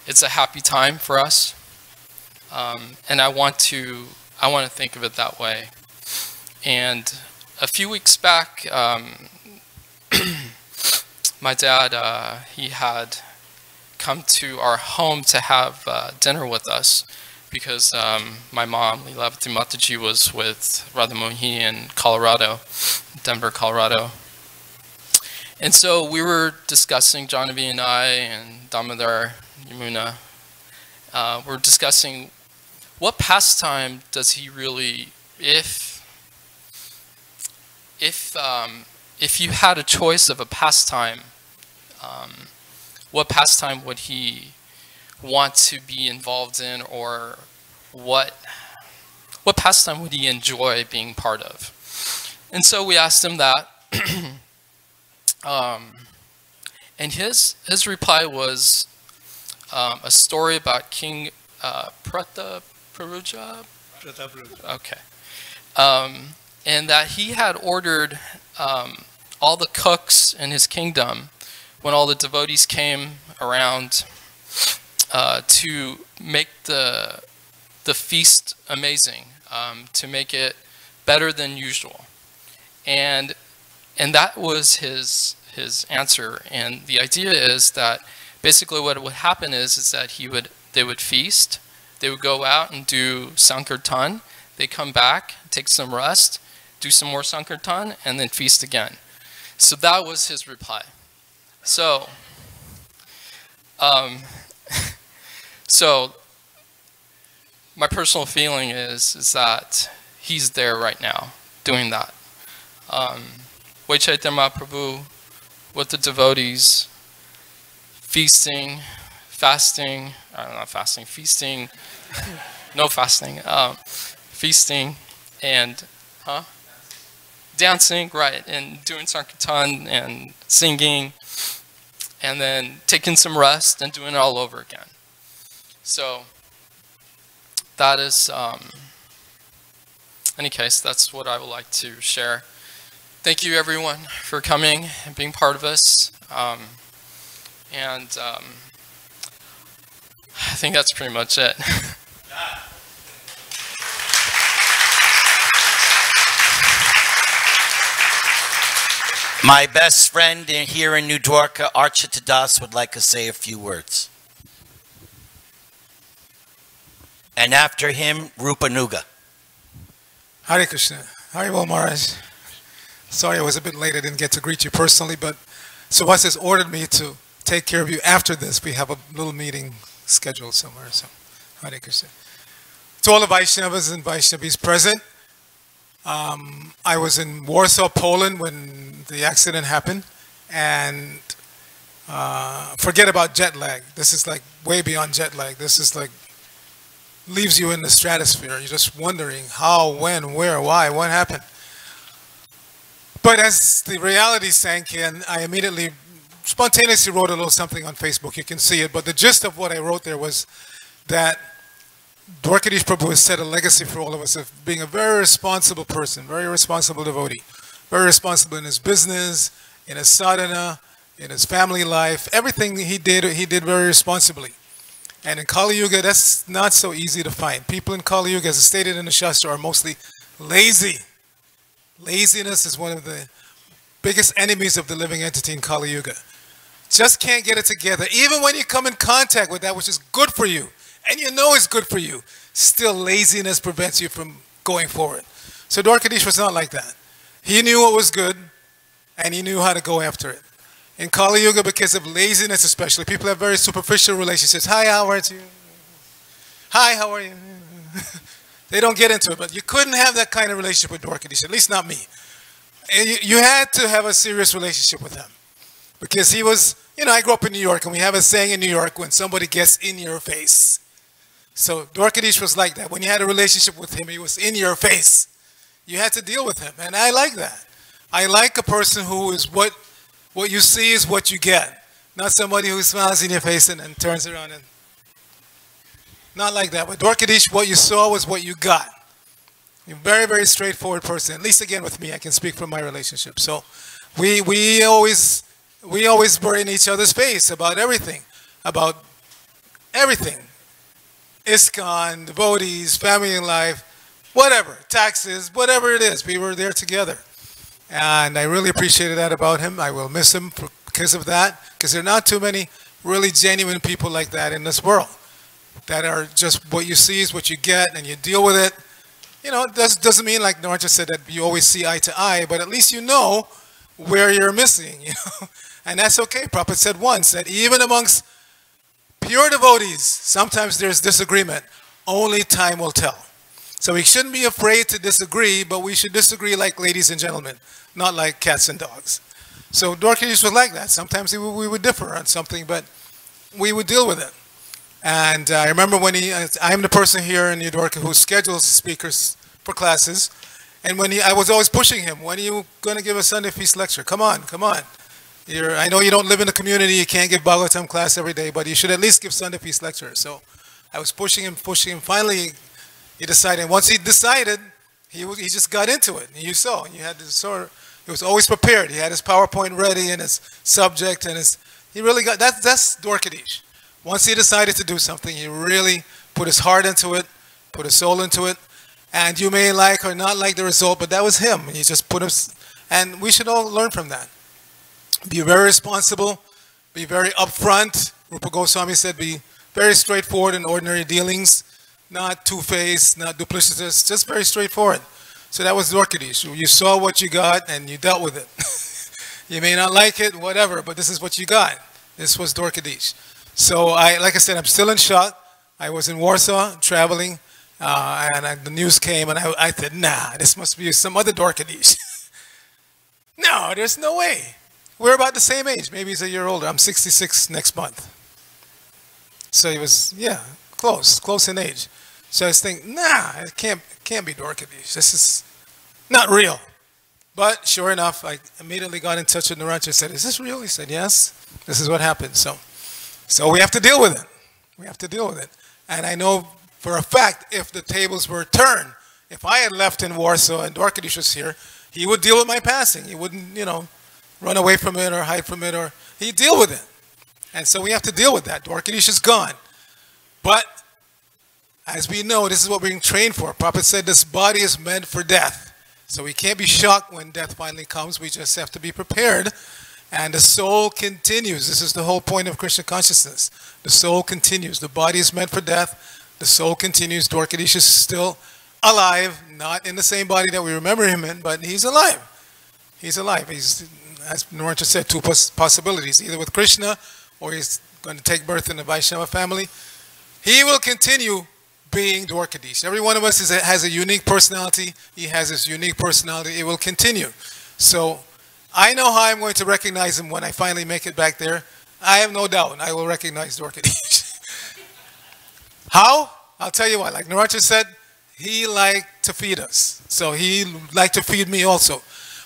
it's a happy time for us, and I want to think of it that way. And a few weeks back, my dad, he had come to our home to have dinner with us, because my mom, Leelavati Mataji, was with Radha Mohi in Colorado, Denver, Colorado. And so we were discussing, Janavi and I and Damodar, Yamuna, we're discussing what pastime does he really, if you had a choice of a pastime, what pastime would he want to be involved in, or what pastime would he enjoy being part of? And so we asked him that, and his reply was a story about King Prataparuja. Okay, and that he had ordered all the cooks in his kingdom, when all the devotees came around, to make the feast amazing, to make it better than usual, and that was his answer. And the idea is that basically what would happen is that they would feast, they would go out and do Sankirtan, they come back, take some rest, do some more Sankirtan, and then feast again. So that was his reply. So, so my personal feeling is that he's there right now doing that. Chaitanya Prabhu with the devotees, feasting, fasting, not fasting, feasting, no fasting, feasting, and dancing, right, and doing Sankirtan and singing, and then taking some rest and doing it all over again. So that is, any case, that's what I would like to share. Thank you, everyone, for coming and being part of us. I think that's pretty much it. My best friend here in New Dwarka, Archita Das, would like to say a few words. And after him, Rupanuga. Hare Krishna. Haribol Maharaj. Sorry I was a bit late. I didn't get to greet you personally, but Subhas has ordered me to take care of you after this. We have a little meeting scheduled somewhere. So, Hare Krishna. To all the Vaishnavas and Vaishnavis present, I was in Warsaw, Poland when the accident happened, and forget about jet lag. This is like way beyond jet lag. This is like leaves you in the stratosphere. You're just wondering how, when, where, why, what happened. But as the reality sank in, I immediately spontaneously wrote a little something on Facebook. You can see it. But the gist of what I wrote there was that Dvarakadhisa Prabhu has set a legacy for all of us of being a very responsible person, very responsible devotee, very responsible in his business, in his sadhana, in his family life. Everything he did very responsibly. And in Kali Yuga, that's not so easy to find. People in Kali Yuga, as stated in the Shastra, are mostly lazy. Laziness is one of the biggest enemies of the living entity in Kali Yuga. Just can't get it together. Even when you come in contact with that which is good for you, and you know it's good for you, still laziness prevents you from going forward. So Dvarakadhisa was not like that. He knew what was good, and he knew how to go after it. In Kali Yuga, because of laziness especially, people have very superficial relationships. Hi, how are you? Hi, how are you? They don't get into it, but you couldn't have that kind of relationship with Dvarakadhisa, at least not me. And you had to have a serious relationship with him. Because he was, I grew up in New York, and we have a saying in New York, when somebody gets in your face. So Dvarakadhisa was like that. When you had a relationship with him, he was in your face. You had to deal with him, and I like that. I like a person who is what you see is what you get. Not somebody who smiles in your face and turns around and... Not like that. With Dvarakadhisa, what you saw was what you got. You're a very, very straightforward person. At least, again, with me, I can speak from my relationship. So we always were in each other's face about everything. About everything. ISKCON, devotees, family and life, whatever, taxes, whatever it is, we were there together. And I really appreciated that about him. I will miss him because of that, because there are not too many really genuine people like that in this world, that are just what you see is what you get, and you deal with it. It doesn't mean, like Naranja said, that you always see eye to eye, but at least you know where you're missing, And that's okay. Prabhupada said once that even amongst pure devotees, sometimes there's disagreement. Only time will tell. So we shouldn't be afraid to disagree, but we should disagree like ladies and gentlemen, not like cats and dogs. So Dvarakadhisa was like that. Sometimes we would differ on something, but we would deal with it. And I remember when I'm the person here in New York who schedules speakers for classes, and I was always pushing him, when are you going to give a Sunday Feast lecture? Come on, come on. I know you don't live in the community, you can't give Bhagavatam class every day, but you should at least give Sunday Feast lectures. So I was pushing him. Finally, he decided. Once he decided, he just got into it. And you saw, he was always prepared. He had his PowerPoint ready and his subject and he really got, that's Dvarakadhisa. Once he decided to do something, he really put his heart into it, put his soul into it. And you may like or not like the result, but that was him. He just put his, and we should all learn from that. Be very responsible, be very upfront. Rupa Goswami said, be very straightforward in ordinary dealings, not two-faced, not duplicitous, just very straightforward. So that was Dvarakadhisa. You saw what you got and you dealt with it. You may not like it, whatever, but this is what you got. This was Dvarakadhisa. So like I said, I'm still in shock. I was in Warsaw traveling, and the news came, and I said, nah, this must be some other Dvarakadhisa. No, there's no way. We're about the same age. Maybe he's a year older. I'm 66 next month. So he was, yeah, close in age. So I was thinking, nah, it can't be Dvarakadhisa. This is not real. But sure enough, I immediately got in touch with Naranja and said, is this real? He said, yes, this is what happened. So we have to deal with it. We have to deal with it. And I know for a fact, if the tables were turned, if I had left in Warsaw and Dvarakadhisa was here, he would deal with my passing. He wouldn't, run away from it or hide from it, or he'd deal with it. And so we have to deal with that. Dvarakadhisa's gone. But as we know, this is what we're being trained for. Prabhupada said this body is meant for death. So we can't be shocked when death finally comes. We just have to be prepared. And the soul continues. This is the whole point of Krishna consciousness. The soul continues. The body is meant for death. The soul continues. Dvarakadhisa is still alive, not in the same body that we remember him in, but he's alive. He's alive. He's, as Naranja said, two possibilities, either with Krishna or he's going to take birth in the Vaishnava family. He will continue being Dvarakadhisa. Every one of us has a unique personality. He has his unique personality. It will continue. So I know how I'm going to recognize him when I finally make it back there. I have no doubt I will recognize Dvarakadhisa. How? I'll tell you what. Like Naranja said, he liked to feed us. So he liked to feed me also.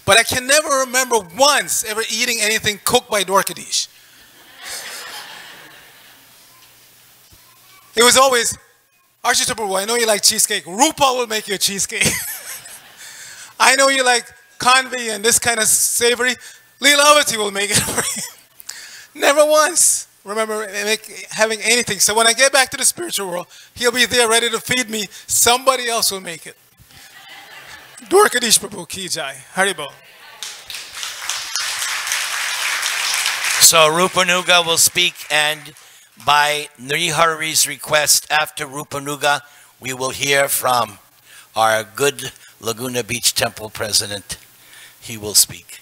But I can never remember once ever eating anything cooked by Dvarakadhisa. It was always, Architect Prabhu, I know you like cheesecake. Rupa will make you a cheesecake. I know you like kanvi and this kind of savory. Leelavati will make it for you. Never once remember having anything. So when I get back to the spiritual world, he'll be there ready to feed me. Somebody else will make it. Dvarakadhisa Prabhu ki jai. Haribol. So Rupanuga will speak, and by Nrihari's request, after Rupanuga, we will hear from our good Laguna Beach Temple president. He will speak.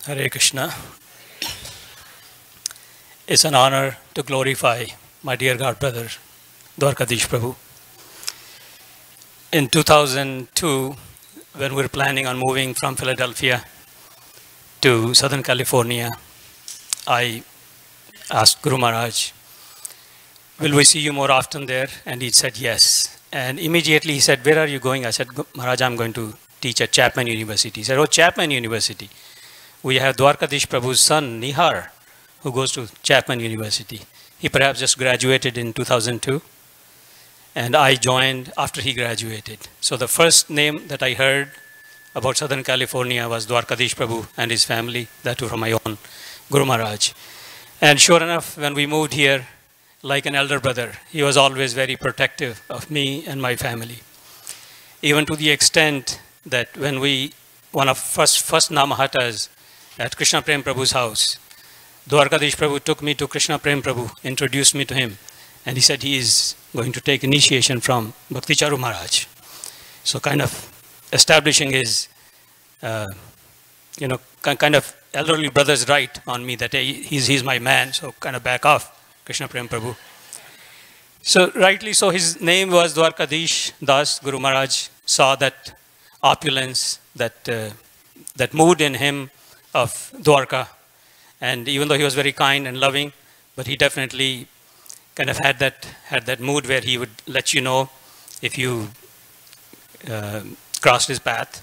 Hare Krishna. It's an honor to glorify my dear God brother, Dvarakadhisa Prabhu. In 2002, when we were planning on moving from Philadelphia to Southern California, I asked Guru Maharaj, will we see you more often there? And he said yes. And immediately he said, where are you going? I said, Maharaj, I'm going to teach at Chapman University. He said, oh, Chapman University. We have Dvarakadhisa Prabhu's son, Nihar, who goes to Chapman University. He perhaps just graduated in 2002. And I joined after he graduated. So the first name that I heard about Southern California was Dvarakadhisa Prabhu and his family, that too from my own Guru Maharaj. And sure enough, when we moved here, like an elder brother, he was always very protective of me and my family. Even to the extent that when one of first Namahatas at Krishna Prem Prabhu's house, Dvarakadhisa Prabhu took me to Krishna Prem Prabhu, introduced me to him, and he said he is going to take initiation from Bhakti Charu Maharaj. So kind of establishing his, kind of elderly brother's right on me that hey, he's my man, so kind of back off, Krishna Prem Prabhu. So rightly so, his name was Dvarakadhis Das. Guru Maharaj saw that opulence, that mood in him of Dwarka. And even though he was very kind and loving, but he definitely kind of had that mood where he would let you know if you crossed his path.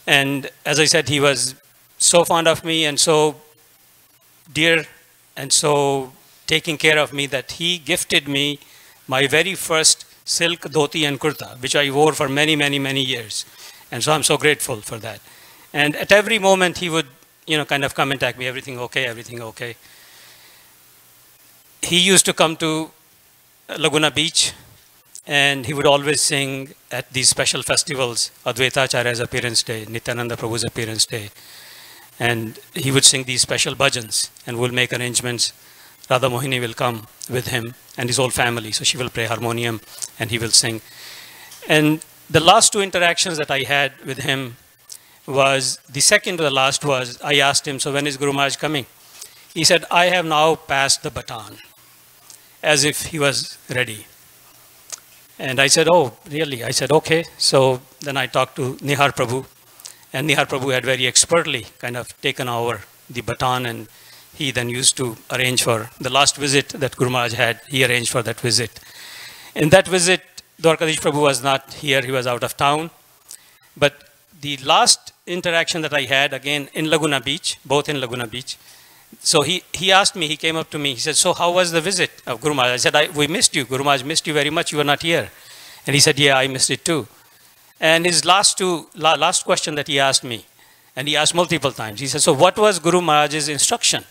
And as I said, he was so fond of me and so dear and so taking care of me that he gifted me my very first silk dhoti and kurta, which I wore for many, many, many years. And so I'm so grateful for that. And at every moment he would, kind of come and tag me, everything okay, everything okay. He used to come to Laguna Beach, and he would always sing at these special festivals, Advaita Acharya's appearance day, Nityananda Prabhu's appearance day. And he would sing these special bhajans, and we'll make arrangements. Radha Mohini will come with him and his whole family. So she will play harmonium, and he will sing. And the last two interactions that I had with him was, the second to the last was, I asked him, so when is Guru Maharaj coming? He said, I have now passed the baton, as if he was ready. And I said, oh, really? I said, okay. So then I talked to Nihar Prabhu, and Nihar Prabhu had very expertly kind of taken over the baton, and he then used to arrange for the last visit that Guru Maharaj had. He arranged for that visit. In that visit, Dvarakadhisa Prabhu was not here. He was out of town. But the last interaction that I had, again, in Laguna Beach, both in Laguna Beach. So he asked me, he came up to me, he said, so how was the visit of Guru Maharaj? I said, we missed you. Guru Maharaj missed you very much. You were not here. And he said, yeah, I missed it too. And his last question that he asked me, and he asked multiple times, he said, so what was Guru Maharaj's instruction?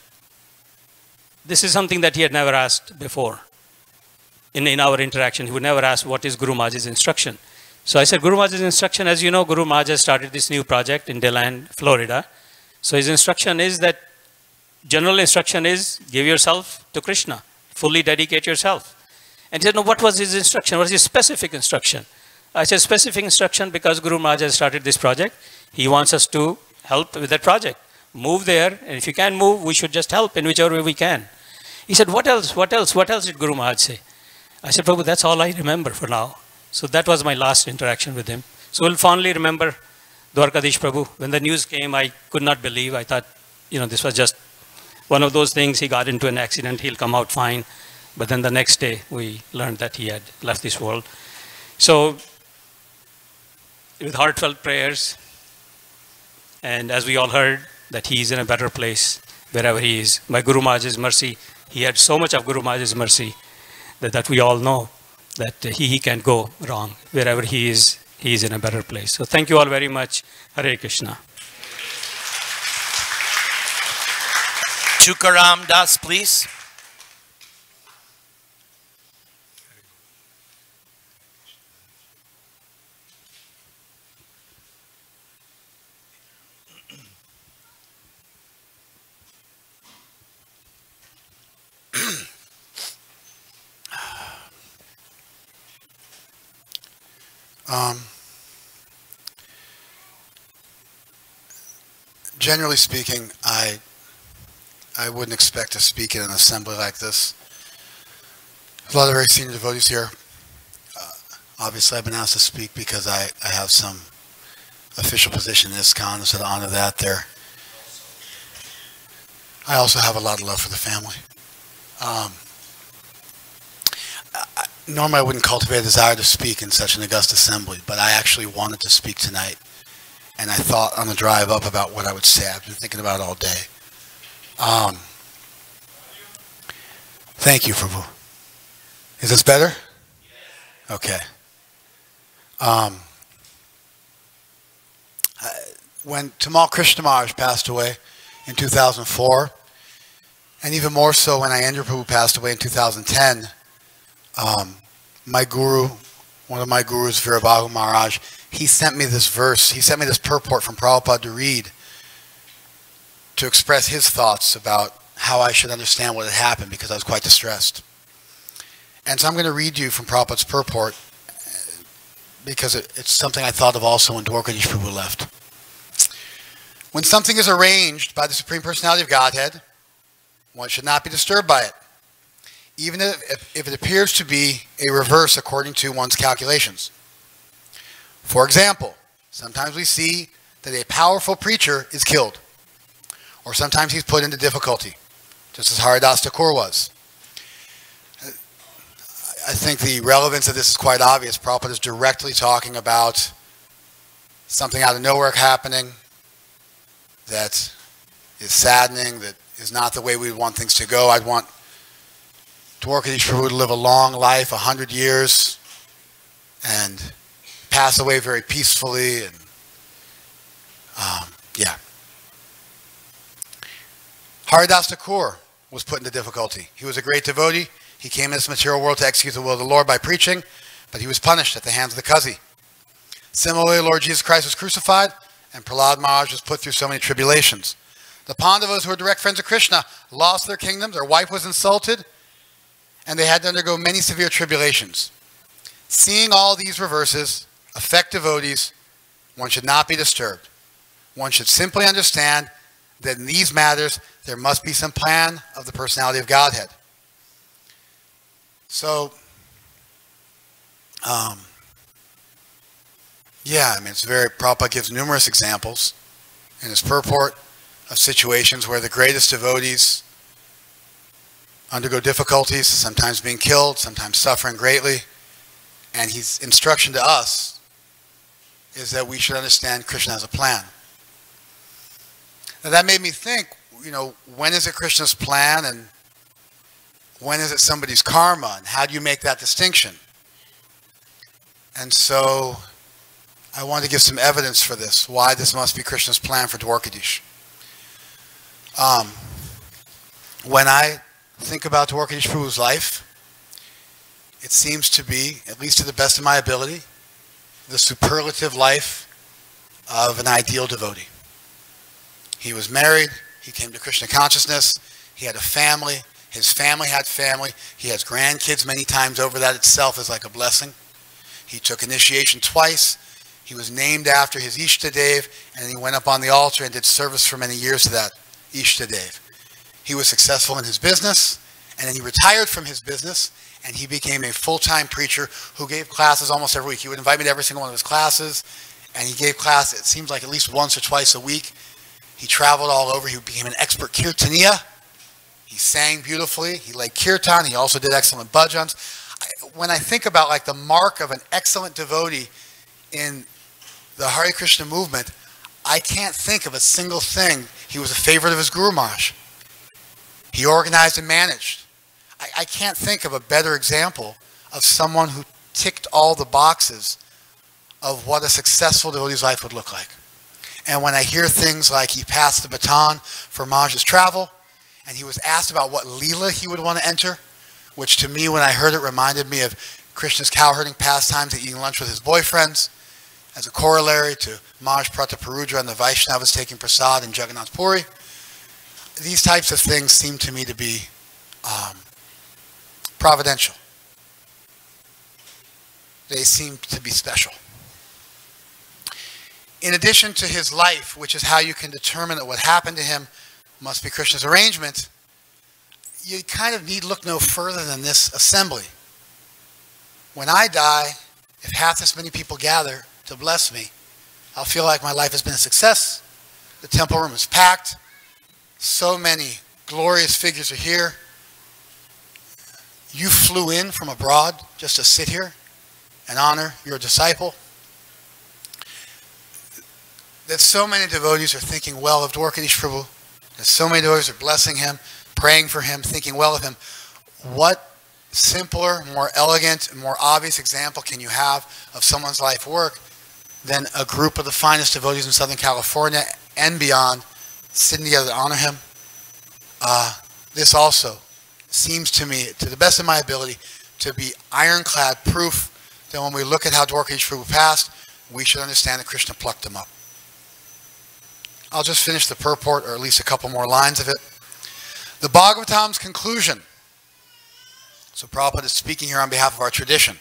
This is something that he had never asked before. In our interaction, he would never ask, what is Guru Maharaj's instruction? So I said, Guru Maharaj's instruction, as you know, Guru Maharaj has started this new project in DeLand, Florida. So his instruction is that, general instruction is, give yourself to Krishna, fully dedicate yourself. And he said, no, what was his instruction? What was his specific instruction? I said, specific instruction, because Guru Maharaj has started this project, he wants us to help with that project. Move there, and if you can't move, we should just help in whichever way we can. He said, what else? What else? What else did Guru Maharaj say? I said, Prabhu, that's all I remember for now. So that was my last interaction with him. So we'll fondly remember Dvarakadhisa Prabhu. When the news came, I could not believe. I thought, this was just one of those things. He got into an accident, he'll come out fine. But then the next day, we learned that he had left this world. So with heartfelt prayers, And as we all heard, that he is in a better place wherever he is. By Guru Maharaj's mercy, he had so much of Guru Maharaj's mercy that we all know that he can't go wrong. Wherever he is in a better place. So thank you all very much. Hare Krishna. Tukaram Das, please. Generally speaking, I wouldn't expect to speak in an assembly like this. There's a lot of very senior devotees here. Obviously, I've been asked to speak because I have some official position in ISKCON, so to honor that there. I also have a lot of love for the family. Normally, I wouldn't cultivate a desire to speak in such an august assembly, but I actually wanted to speak tonight. And I thought on the drive up about what I would say. I've been thinking about it all day. Thank you, Prabhu. Is this better? Okay. When Tamal Krishna Maharaj passed away in 2004, and even more so when Ayendra Prabhu passed away in 2010, my guru, one of my gurus, Virabahu Maharaj, he sent me this verse, he sent me this purport from Prabhupada to read to express his thoughts about how I should understand what had happened because I was quite distressed. And so I'm going to read you from Prabhupada's purport because it's something I thought of also when Dvarakadhisa Prabhu left. When something is arranged by the Supreme Personality of Godhead, one should not be disturbed by it, even if it appears to be a reverse according to one's calculations. For example, sometimes we see that a powerful preacher is killed, or sometimes he's put into difficulty, just as Haridas Thakur was. I think the relevance of this is quite obvious. Prabhupada is directly talking about something out of nowhere happening that is saddening, that is not the way we would want things to go. I'd want Dvarakadhisa Prabhu to live a long life, 100 years, and pass away very peacefully, and yeah. Haridas Thakur was put into difficulty. He was a great devotee. He came in this material world to execute the will of the Lord by preaching, but he was punished at the hands of the Kazi. Similarly, Lord Jesus Christ was crucified, and Prahlad Maharaj was put through so many tribulations. The Pandavas, who were direct friends of Krishna, lost their kingdoms, their wife was insulted, and they had to undergo many severe tribulations. Seeing all these reverses affect devotees, one should not be disturbed. One should simply understand that in these matters, there must be some plan of the personality of Godhead. So, yeah, I mean, Prabhupada gives numerous examples in his purport of situations where the greatest devotees undergo difficulties, sometimes being killed, sometimes suffering greatly. And his instruction to us is that we should understand Krishna has a plan. Now that made me think, when is it Krishna's plan and when is it somebody's karma, and how do you make that distinction? And so I want to give some evidence for this, why this must be Krishna's plan for Dvarakadhisa. When I think about Dvarakadhisa Prabhu's life, it seems to be, at least to the best of my ability, the superlative life of an ideal devotee. He was married, he came to Krishna consciousness, he had a family, his family had family, he has grandkids many times over. That itself is like a blessing. He took initiation twice, he was named after his Ishtadev, and then he went up on the altar and did service for many years to that Ishtadev. He was successful in his business, and then he retired from his business, and he became a full-time preacher who gave classes almost every week. He would invite me to every single one of his classes, and he gave class, it seems like at least once or twice a week. He traveled all over. He became an expert kirtaniya. He sang beautifully. He led kirtan. He also did excellent bhajans. When I think about like the mark of an excellent devotee in the Hare Krishna movement, I can't think of a single thing. He was a favorite of his Guru Maharaj. He organized and managed. I can't think of a better example of someone who ticked all the boxes of what a successful devotee's life would look like. And when I hear things like he passed the baton for Maharaj's travel, and he was asked about what Leela he would want to enter, which to me, when I heard it, reminded me of Krishna's cowherding pastimes and eating lunch with his boyfriends, as a corollary to Maharaj Prataparudra and the Vaishnavas taking prasad in Jagannath Puri. These types of things seem to me to be providential. They seem to be special. In addition to his life, which is how you can determine that what happened to him must be Krishna's arrangement, you kind of need look no further than this assembly. When I die, if half this many people gather to bless me, I'll feel like my life has been a success. The temple room is packed. So many glorious figures are here. You flew in from abroad just to sit here and honor your disciple. That so many devotees are thinking well of Dvarakadhisa Prabhu. That so many devotees are blessing him, praying for him, thinking well of him. What simpler, more elegant, and more obvious example can you have of someone's life work than a group of the finest devotees in Southern California and beyond sitting together to honor him? This also seems to me, to the best of my ability, to be ironclad proof that when we look at how Dvarakadhisa Prabhu passed, we should understand that Krishna plucked him up. I'll just finish the purport, or at least a couple more lines of it. The Bhagavatam's conclusion. So Prabhupada is speaking here on behalf of our tradition.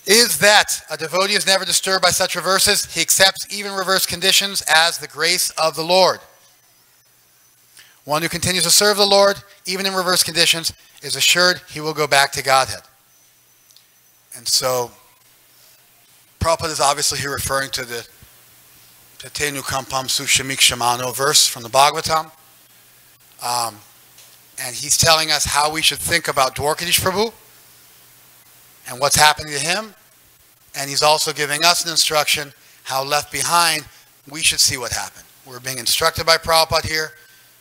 Is that a devotee is never disturbed by such reverses. He accepts even reverse conditions as the grace of the Lord. One who continues to serve the Lord, even in reverse conditions, is assured he will go back to Godhead. And so, Prabhupada is obviously here referring to the Tatenu Kampam Sushamik Shamano verse from the Bhagavatam. And he's telling us how we should think about Dvarakadhisa Prabhu and what's happening to him. And he's also giving us an instruction how left behind we should see what happened. We're being instructed by Prabhupada here.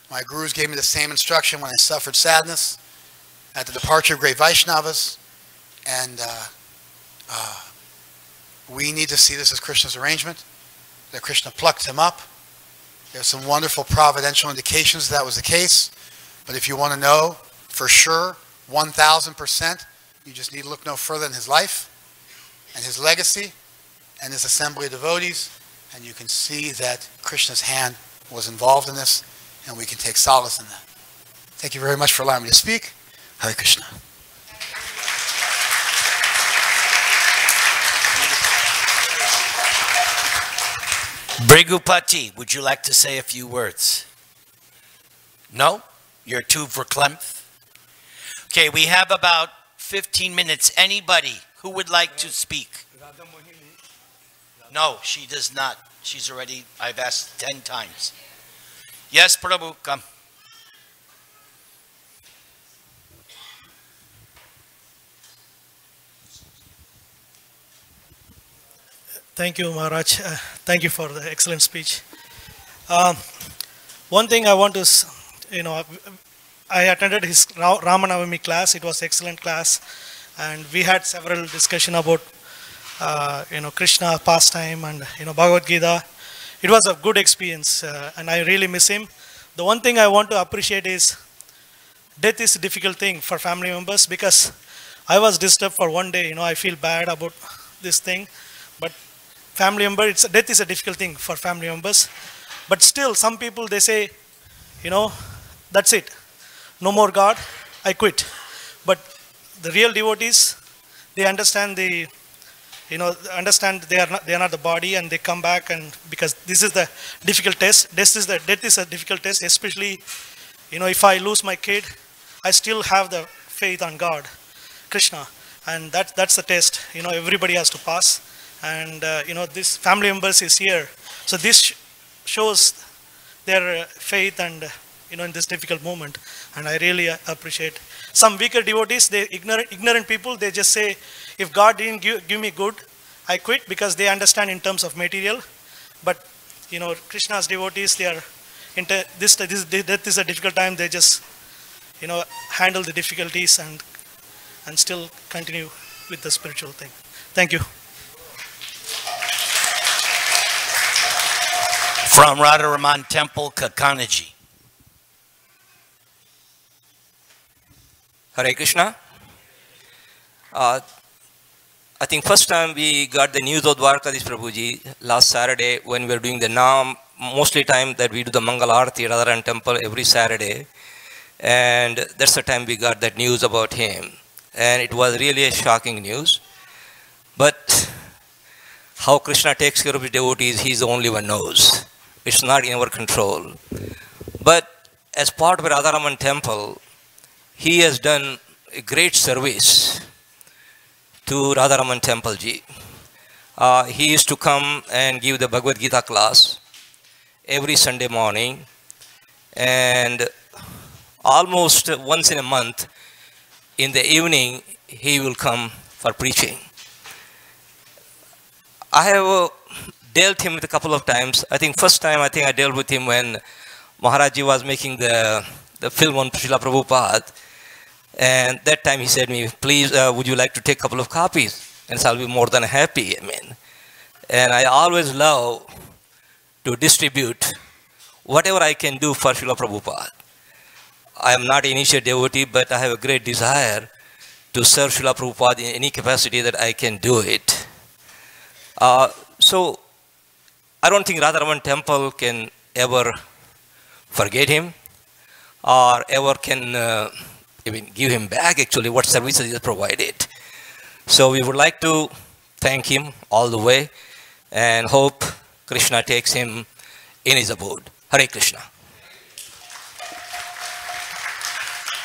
My gurus gave me the same instruction when I suffered sadness at the departure of great Vaishnavas. And we need to see this as Krishna's arrangement, that Krishna plucked him up. There's some wonderful providential indications that was the case. But if you want to know for sure, 1,000%, you just need to look no further than his life and his legacy and his assembly of devotees. And you can see that Krishna's hand was involved in this, and we can take solace in that. Thank you very much for allowing me to speak. Hare Krishna. Brigupati, would you like to say a few words? No? You're too verklempt? Okay, we have about 15 minutes. Anybody who would like to speak? No, she does not. She's already, I've asked 10 times. Yes, Prabhu, come. Thank you, Maharaj. Thank you for the excellent speech. One thing I want to, I attended his Ramanavami class. It was excellent class, and we had several discussion about, Krishna pastime and Bhagavad Gita. It was a good experience, and I really miss him. The one thing I want to appreciate is death is a difficult thing for family members, because I was disturbed for one day. I feel bad about this thing, but family member, death is a difficult thing for family members. But still, some people, they say, that's it. No more God, I quit. But the real devotees, they understand they are not the body, and they come back, and because this is the difficult test. Death is a difficult test, especially, if I lose my kid, I still have the faith on God, Krishna, and that's the test. Everybody has to pass. And this family members is here, so this shows their faith and in this difficult moment. And I really appreciate some weaker devotees. They ignorant people. They just say, if God didn't give me good, I quit, because they understand in terms of material. But Krishna's devotees, they are death is a difficult time. They just handle the difficulties and still continue with the spiritual thing. Thank you. From Radharaman Temple, Kakanaji. Hare Krishna. I think first time we got the news of Dvarakadhisa Prabhuji last Saturday when we were doing the Nam, mostly time that we do the Mangal Arati at Radharaman Temple every Saturday. And that's the time we got that news about him. And it was really a shocking news. But how Krishna takes care of his devotees, he's the only one knows. It's not in our control. But as part of Radharaman Temple, he has done a great service to Radharaman Temple ji. He used to come and give the Bhagavad Gita class every Sunday morning, and almost once in a month in the evening he will come for preaching. I have dealt him with a couple of times. I think first time I dealt with him when Maharaji was making the film on Srila Prabhupada. And that time he said to me, please, would you like to take a couple of copies? And so I'll be more than happy, And I always love to distribute whatever I can do for Srila Prabhupada. I am not an initiate devotee, but I have a great desire to serve Srila Prabhupada in any capacity that I can do it. So I don't think Radharaman Temple can ever forget him or ever can give him back actually what services he has provided. So we would like to thank him all the way and hope Krishna takes him in his abode. Hare Krishna.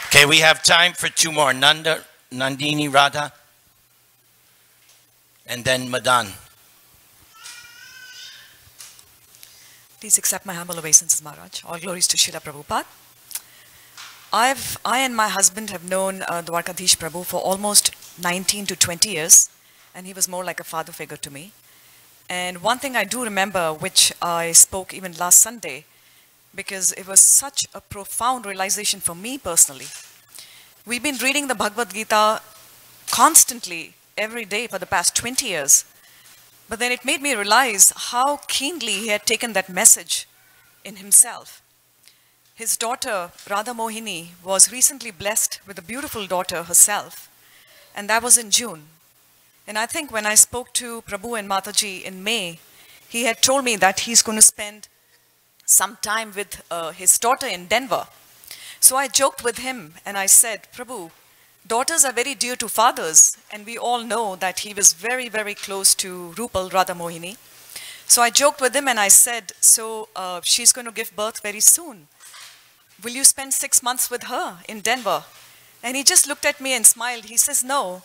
Okay, we have time for two more. Nandini Radha, and then Madan. Please accept my humble obeisances, Maharaj. All glories to Srila Prabhupada. I and my husband have known Dvarakadhisa Prabhu for almost 19 to 20 years, and he was more like a father figure to me. And one thing I do remember, which I spoke even last Sunday, because it was such a profound realization for me personally. We've been reading the Bhagavad Gita constantly, every day for the past 20 years. But then it made me realize how keenly he had taken that message in himself. His daughter, Radha Mohini, was recently blessed with a beautiful daughter herself, and that was in June. And I think when I spoke to Prabhu and Mataji in May, he had told me that he's going to spend some time with his daughter in Denver. So I joked with him and I said, Prabhu, daughters are very dear to fathers, and we all know that he was very, very close to Rupal, Radha Mohini. So I joked with him and I said, so she's going to give birth very soon. Will you spend 6 months with her in Denver? And he just looked at me and smiled. He says, no,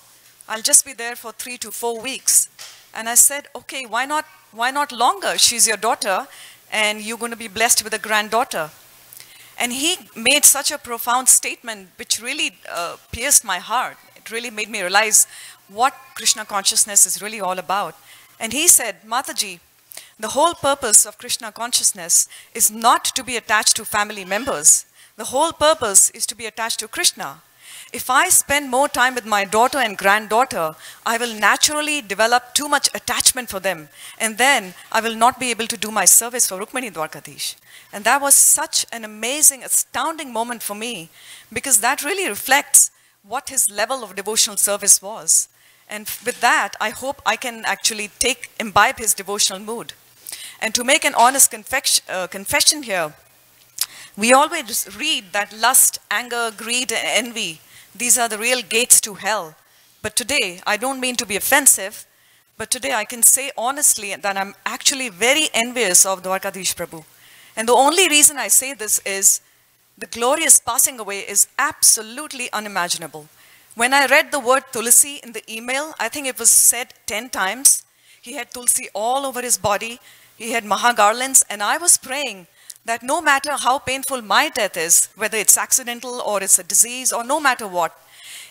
I'll just be there for 3 to 4 weeks. And I said, okay, why not longer? She's your daughter and you're going to be blessed with a granddaughter. And he made such a profound statement which really pierced my heart. It really made me realize what Krishna consciousness is really all about. And he said, Mataji, the whole purpose of Krishna consciousness is not to be attached to family members. The whole purpose is to be attached to Krishna. If I spend more time with my daughter and granddaughter, I will naturally develop too much attachment for them. And then I will not be able to do my service for Rukmini Dvarakadhisa. And that was such an amazing, astounding moment for me, because that really reflects what his level of devotional service was. And with that, I hope I can actually imbibe his devotional mood. And to make an honest confession here, we always read that lust, anger, greed, and envy, these are the real gates to hell. But today, I don't mean to be offensive, but today I can say honestly that I'm actually very envious of Dvarakadhisa Prabhu. And the only reason I say this is the glorious passing away is absolutely unimaginable. When I read the word Tulsi in the email, I think it was said 10 times. He had Tulsi all over his body. He had Maha garlands, and I was praying that no matter how painful my death is, whether it's accidental or it's a disease or no matter what,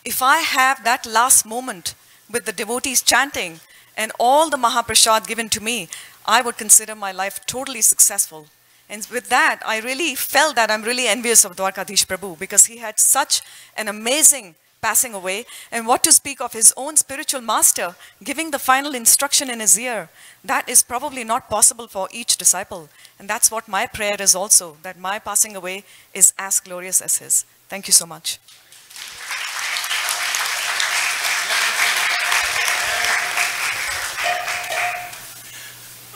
if I have that last moment with the devotees chanting and all the Mahaprasad given to me, I would consider my life totally successful. And with that, I really felt that I'm really envious of Dvarakadhisa Prabhu because he had such an amazing passing away. And what to speak of his own spiritual master giving the final instruction in his ear. That is probably not possible for each disciple. And that's what my prayer is also, that my passing away is as glorious as his. Thank you so much.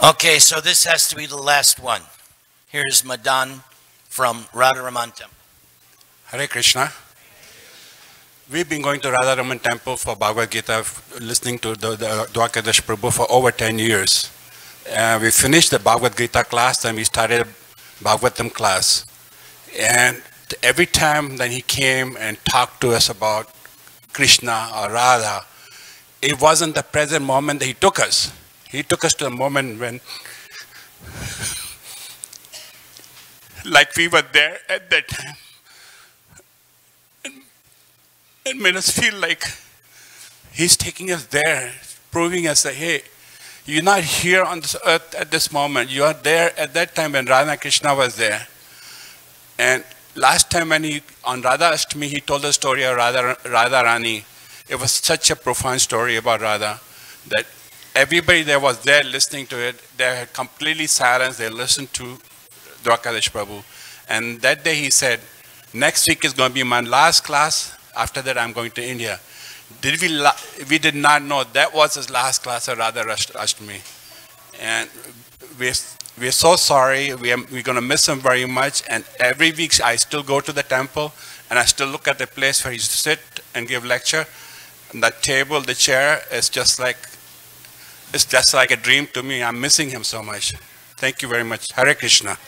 Okay, so this has to be the last one. Here's Madan from Radharaman Temple. Hare Krishna. We've been going to Radharaman Temple for Bhagavad Gita, listening to the Dvarakadhisa Prabhu for over 10 years. We finished the Bhagavad Gita class and we started a Bhagavatam class. And every time that he came and talked to us about Krishna or Radha, it wasn't the present moment that he took us. He took us to a moment when, like we were there at that time. It made us feel like he's taking us there, proving us that, hey, you're not here on this earth at this moment. You are there at that time when Radha Krishna was there. And last time when on Radha Ashtami, he told the story of Radha Rani. It was such a profound story about Radha that everybody that was there listening to it, they had completely silence. They listened to Dvarakadhisa Prabhu. And that day he said, next week is going to be my last class. After that, I'm going to India. We did not know that was his last class of Radha Ashtami. And we're so sorry. We're going to miss him very much. And every week, I still go to the temple, and I still look at the place where he used to sit and give lecture. And that table, the chair, is just like a dream to me. I'm missing him so much. Thank you very much. Hare Krishna.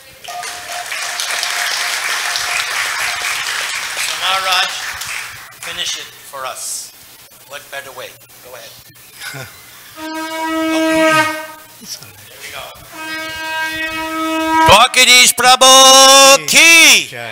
So Maharaj, finish it for us. What better way? Go ahead. There we go. Dvarakadhisa Prabhu ki. Jai.